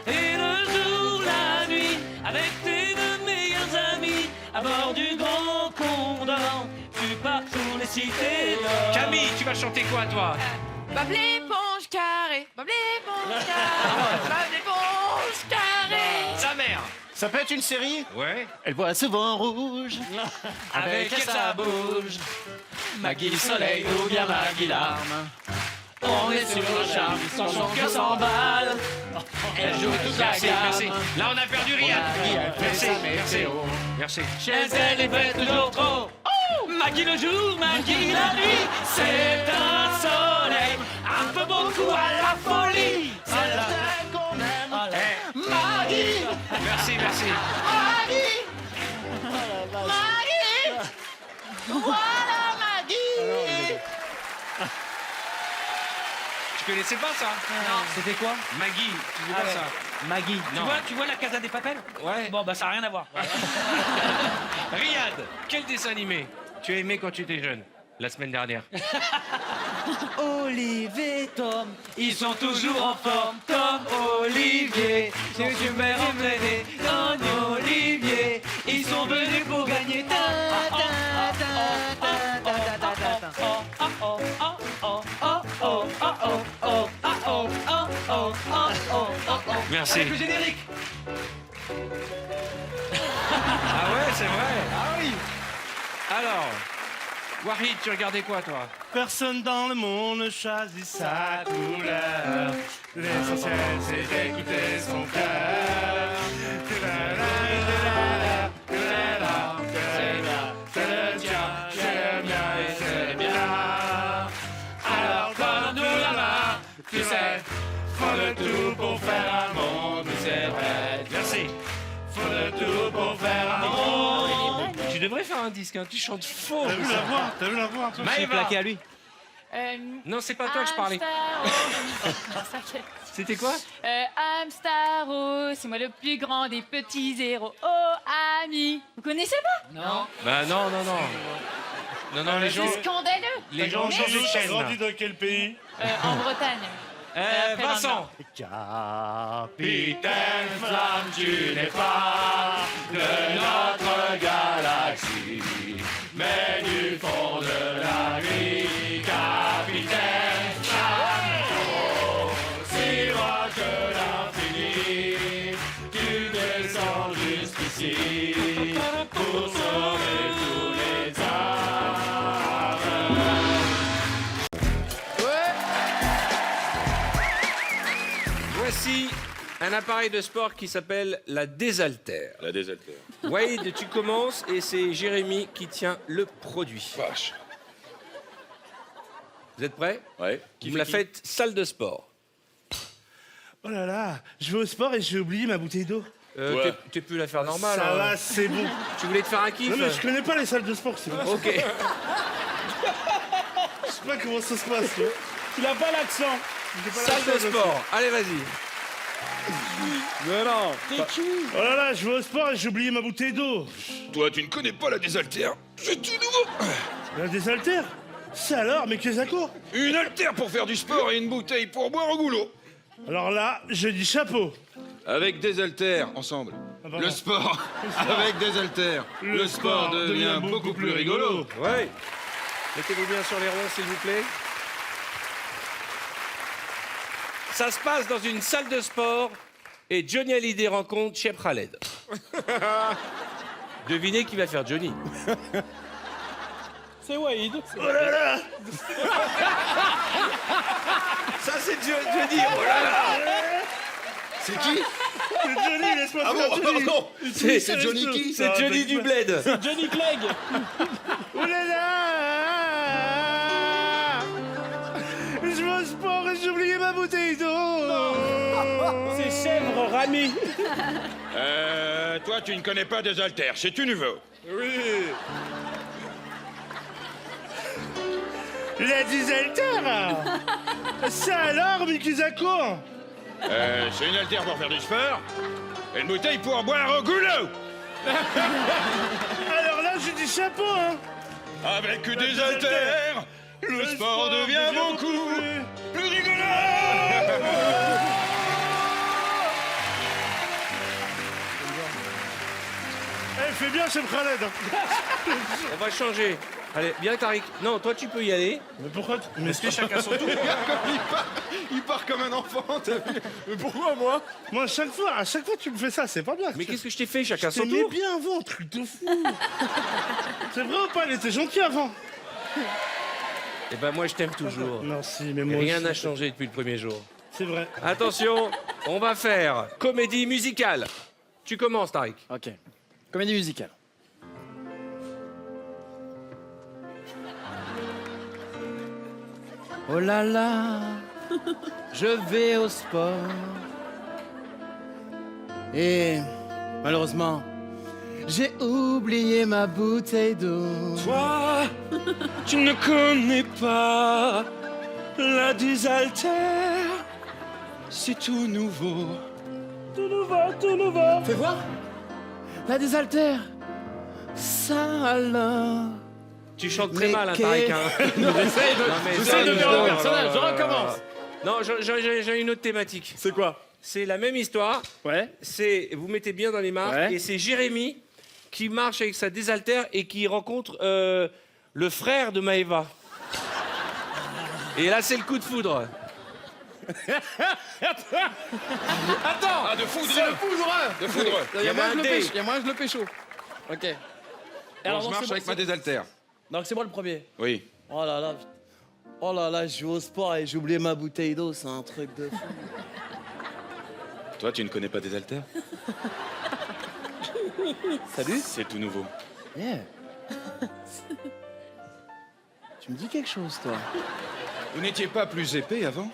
Et le jour, la nuit, avec tes deux meilleurs amis, à bord du grand Condor, tu parcours les cités d'or. Camille, tu vas chanter quoi, toi? Bob l'éponge carrée. Bob l'éponge carrée. Bob l'éponge carrée. Sa mère. Ça peut être une série? Ouais. Elle voit souvent rouge. Avec elle, ça bouge. Maggie le soleil ou bien Maggie l'arme. On est sur le charme, son cœur s'emballe. Elle joue toute la Merci, gamme. merci. Là, on a perdu Riyad. Merci, merci. Merci. Chez elle, il fait toujours trop. Oh, Maggie le jour, Maggie la nuit. C'est un soleil, un peu beaucoup à la folie. C'est elle qu'on aime. Maggie. Merci, merci. Maggie. Maggie. Voilà Maggie. Tu connaissais pas ça? Non. C'était quoi? Maggie, tu dis pas ça? Maggie. Non. Tu vois la Casa des Papel? Ouais. Bon, bah ça n'a rien à voir. Riyad, quel dessin animé tu as aimé quand tu étais jeune, la semaine dernière? Olivier, Tom, ils sont toujours en forme. Tom, Olivier, c'est super entraîné. Tom, Olivier, ils sont venus pour gagner. Merci. Avec le générique. Ah ouais, c'est vrai. Ah oui. Alors, Wahid, tu regardais quoi, toi? Personne dans le monde ne choisit sa couleur. L'essentiel, c'est d'écouter son cœur. C'est le tien, c'est le mien et c'est bien. Alors donne-nous la main, tu sais, faut le tout pour faire un monde, c'est vrai. Merci. Faut le tout pour faire un monde. Tu devrais faire un disque, hein. Tu chantes faux. T'as vu la voix? T'as vu la voix? Maëva. à lui. Non, c'est pas toi que je parlais. C'était quoi? Amstaro, c'est moi le plus grand des petits héros. Oh, ami. Vous connaissez pas? Non. Bah non, non, non. Non, non, les gens... C'est scandaleux. Les gens ont changé de chaîne. Grandi dans quel pays? En Bretagne. Après Vincent. Capitaine Flamme, tu n'es pas de notre galaxie, mais du fond de la nuit. Capitaine Flamme, aussi loin que l'infini, tu descends jusqu'ici pour sauver tous les âmes. Voici un appareil de sport qui s'appelle la désaltère. La désaltère. Wade, tu commences et c'est Jérémy qui tient le produit. Vache. Vous êtes prêts? Ouais. Vous me la faites salle de sport. Oh là là, je vais au sport et j'ai oublié ma bouteille d'eau. T'es plus l'affaire normale. Ça hein. va, c'est bon. Tu voulais te faire un kiff? Non mais je connais pas les salles de sport, c'est bon. Ok. Je sais pas comment ça se passe. Tu vois. Tu n'as pas l'accent. Salle de sport. Allez, vas-y. Mais non. T'es qui? Oh là là, je vais au sport et j'ai oublié ma bouteille d'eau. Toi, tu ne connais pas la désaltère. C'est tout nouveau. La désaltère? C'est alors, mais qu'est-ce que ça? Une altère pour faire du sport et une bouteille pour boire au goulot. Alors là, je dis chapeau. Avec des haltères, ensemble. pardon. Le sport, avec des haltères. Le sport devient beaucoup plus rigolo. Ouais. Mettez-vous bien sur les ronds, s'il vous plaît. Ça se passe dans une salle de sport et Johnny Hallyday rencontre Cheb Khaled. Devinez qui va faire Johnny. C'est Wade. Oh là là. Ça, c'est Johnny. Oh là là. C'est qui? C'est Johnny, laisse-moi Ah faire bon, Johnny. pardon. C'est Johnny qui? C'est Johnny du bled. C'est Johnny Clegg. Oh là là. Je vais au sport et j'ai oublié ma bouteille d'eau. C'est Chèvre Rami. Toi, tu ne connais pas des haltères, c'est tout nouveau. Oui. La désaltère. Ça alors, Mikizako? C'est une haltère pour faire du sport et une bouteille pour boire au goulot. Alors là, je dis chapeau, hein. Avec des haltères, le sport devient beaucoup plus rigolo. Elle fait bien, Cheb Khaled. On va changer. Allez, bien Tariq. Non, toi tu peux y aller. Mais pourquoi? Parce que chacun son tour. Il part comme un enfant, t'as vu? Mais pourquoi moi? Moi, à chaque fois, tu me fais ça, c'est pas bien. Mais qu'est-ce que je t'ai fait? Chacun son T'aimais tour. bien avant, truc de fou. C'est vrai ou pas? Elle était gentille avant. Eh ben moi je t'aime toujours. Merci, mais Et moi rien aussi. n'a changé depuis le premier jour. C'est vrai. Attention, on va faire comédie musicale. Tu commences, Tariq. Ok. Comédie musicale. Oh là là, je vais au sport. Et malheureusement, j'ai oublié ma bouteille d'eau. Toi, tu ne connais pas la désaltère. C'est tout nouveau. Tout nouveau, tout nouveau. Fais voir. La désaltère. Ça alors. Tu chantes très Mais mal, hein, Tariq. Hein. J'essaie de faire le personnage, je recommence. Non, j'ai une autre thématique. C'est quoi? C'est la même histoire. Ouais. C'est, vous mettez bien dans les marques, Ouais. et c'est Jérémy qui marche avec sa désaltère et qui rencontre le frère de Maëva. Et là, c'est le coup de foudre. Attends. Ah, de foudre. C'est le foudre. De foudre. Il y a moyen que je le pécho. Ok. Alors, je marche avec ma désaltère. Donc c'est moi le premier. Oui. Oh là là. Oh là là, je vais au sport et j'ai oublié ma bouteille d'eau, c'est un truc de fou. Toi, tu ne connais pas des haltères? Salut. C'est tout nouveau. Yeah. Tu me dis quelque chose, toi? Vous n'étiez pas plus épais avant?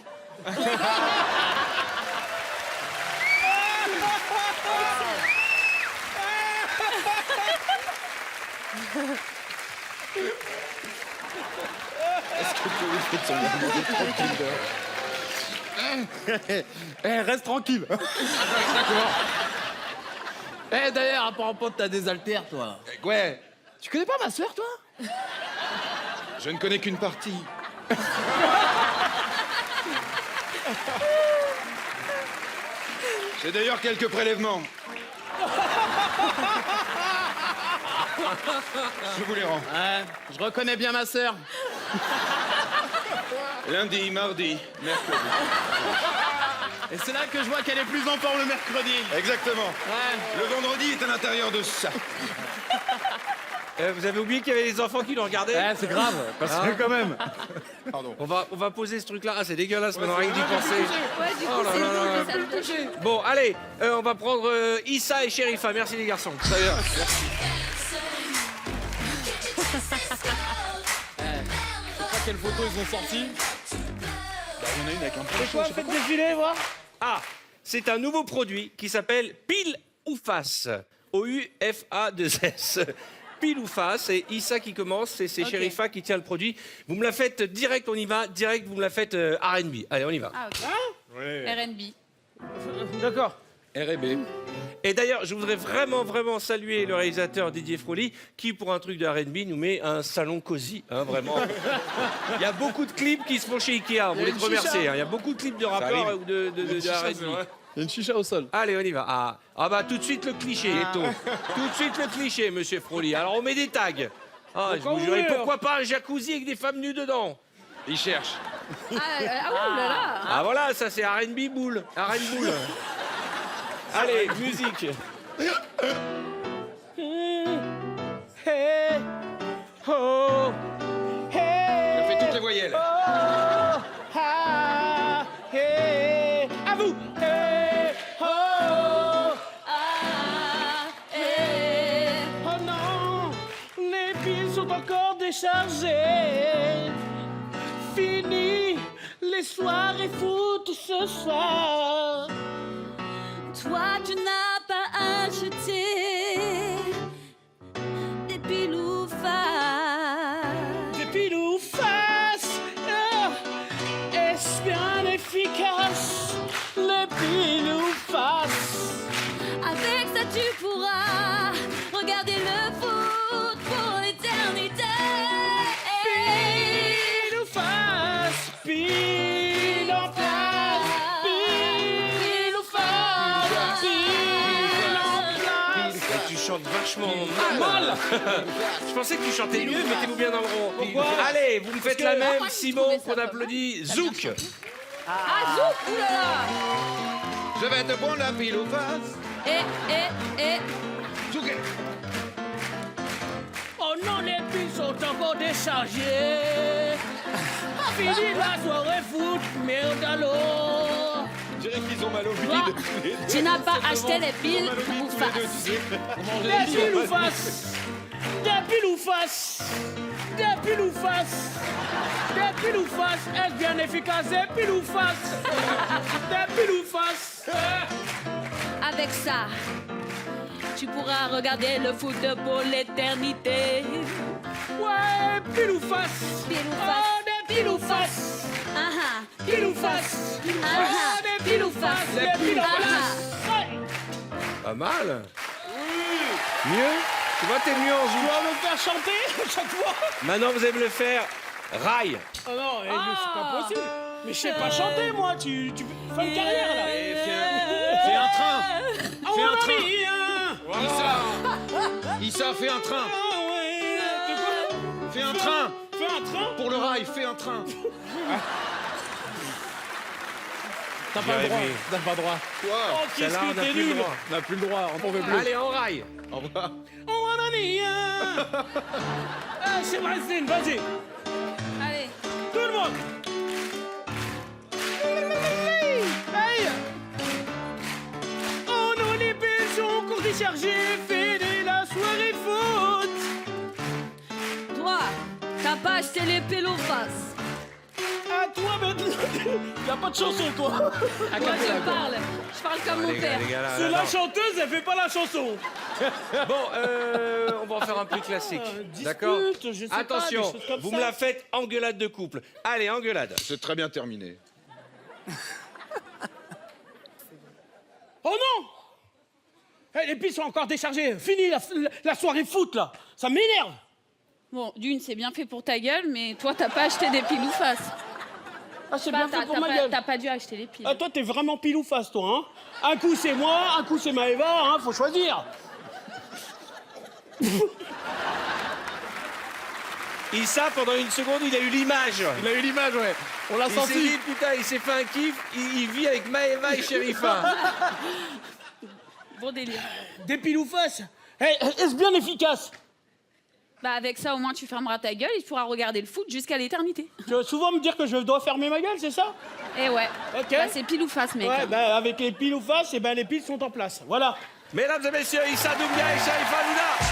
Est-ce que tu veux te sentir tranquille? Eh, reste tranquille. D'accord. Eh, d'ailleurs, à propos de ta désaltère, toi. Ouais. Tu connais pas ma sœur, toi? Je ne connais qu'une partie. J'ai d'ailleurs quelques prélèvements. Je vous les rends. Ouais, je reconnais bien ma sœur. Lundi, mardi, mercredi. Et c'est là que je vois qu'elle est plus en forme le mercredi. Exactement. Ouais. Le vendredi est à l'intérieur de ça. Vous avez oublié qu'il y avait les enfants qui nous regardaient? C'est grave, parce que quand même. Pardon. On va poser ce truc-là. Ah, c'est dégueulasse, maintenant, rien que d'y penser. Ouais, du coup, Oh là c'est là bon, là. mais ça me touche. Bon, allez, on va prendre Issa et Sherifa. Merci les garçons. Très bien. Merci. Je sais pas quelle photo ils ont sorti. Bah, il y en a une avec un peu de chaud, je sais pas quoi. Défiler, voir. Ah, c'est un nouveau produit qui s'appelle Pile ou Face. O-U-F-A-2-S. Pile ou Face, et Issa qui commence, c'est Sherifa qui tient le produit. Vous me la faites direct, on y va. Direct, vous me la faites R&B. Allez, on y va. Ah, ok. R&B. D'accord. R&B. Et d'ailleurs, je voudrais vraiment saluer le réalisateur Didier Froli, qui, pour un truc de R&B, nous met un salon cosy, hein, vraiment. Il y a beaucoup de clips qui se font chez Ikea, on voulait te remercier. Hein. Il y a beaucoup de clips de rappeurs ou de R&B. Il y a une chicha au sol. Allez, on y va. Ah bah, tout de suite le cliché, Eto. Tout de suite le cliché, monsieur Froli. Alors, on met des tags. Ah, je vous jurais, pourquoi pas un jacuzzi avec des femmes nues dedans? Il cherche. Oh là là. Ah voilà, ça c'est R&B boule. R&B boule. Allez, musique. Hey, oh, hey. On fait toutes les voyelles. Oh, ah, hey. À vous. Hey, oh, Ah, eh. oh non, les piles sont encore déchargées. Fini les soirées foot ce soir. Toi, tu n'as pas acheté des piles ou face. Des piles ou face, est-ce bien efficace? Les piles ou face. Avec ça, tu pourras regarder le foot pour l'éternité. Pile ou face, pile en place, pile ou face, pile en place. Tu chantes vachement mal. Je pensais que tu chantais mieux, mettez-vous bien dans le rond. Pourquoi? Allez, vous me faites la même, Moi, je Simon, trouvais ça qu'on pas applaudit. Zouk. Ah, zouk, oulala. Je vais te prendre la pile ou face. Eh. Zouké. Oh non, les piles sont encore déchargées. Fini la soirée foot, merde alors. Je dirais qu'ils ont mal au Toi, vide. tu n'as pas acheté les piles ou face. Des piles ou face. Des piles ou face. Des piles ou face. Des piles ou face. Est-ce bien efficace? Des piles ou face. Des piles ou face. Avec ça, tu pourras regarder le foot pour l'éternité. Ouais, pile ou face. Pile ou Oh, face. des piles ou face. Ah, Pile ou face. ah. Des piles ou face. Des piles ou face. Ouais. Pas mal. Mieux? Tu vois, t'es mieux en Tu zouk. vas me faire chanter à chaque fois? Maintenant, vous allez me le faire. Rail. Oh non, c'est pas possible. Mais je sais pas chanter, moi. Tu fais une carrière, là. Fais un train. Ah, Fais on un en a train. mis un. Issa, fais un train. Ah ouais. De quoi? Fais un train. Fais un train. Pour le rail, fais un train. T'as pas le droit. T'as pas le droit. Oh, qu'est-ce Celle-là, que on n'a t'es plus le nul. droit. On n'a plus le droit, on t'en veut plus. Allez, en rail. Au revoir. On en a mis un. Ah, c'est Marcine, vas-y. Allez. Tout le monde. Hey. Oh non, les piles sont encore déchargées. Fini la soirée foot. Toi, t'as pas acheté les piles ou face. À toi maintenant. Y'a pas de chanson, toi. Moi, je parle comme mon père. Les gars, là, C'est là, la non. chanteuse, elle fait pas la chanson. Bon, on va en faire un plus classique. D'accord? dispute, je sais pas, Attention, des choses comme vous ça. me la faites engueulade de couple. Allez, engueulade. C'est très bien terminé. Oh non. Hey, les piles sont encore déchargées. Fini la soirée foot, là. Ça m'énerve. Bon, d'une, c'est bien fait pour ta gueule, mais toi, t'as pas acheté des piles ou face. Ah, c'est Bah, bien fait pour ma pas- gueule. T'as pas dû acheter les piles. Ah, toi, t'es vraiment pile ou face, toi, hein. Un coup, c'est moi, un coup, c'est Maëva, hein. Faut choisir. Issa, pendant une seconde, il a eu l'image. Il a eu l'image, ouais. On l'a Il s'est senti. dit, putain, il s'est fait un kiff, il vit avec Maëva et Sherifa. Bon délire. Des piles ou face. Hey, est-ce bien efficace? Bah avec ça, au moins, tu fermeras ta gueule et tu pourras regarder le foot jusqu'à l'éternité. Tu vas souvent me dire que je dois fermer ma gueule, c'est ça? Eh ouais. Ok. Bah, c'est pile ou face, mec. Ouais, bah avec les piles ou face, et ben les piles sont en place. Voilà. Mesdames et messieurs, Issa Doumbia et Sheriff Hanouna.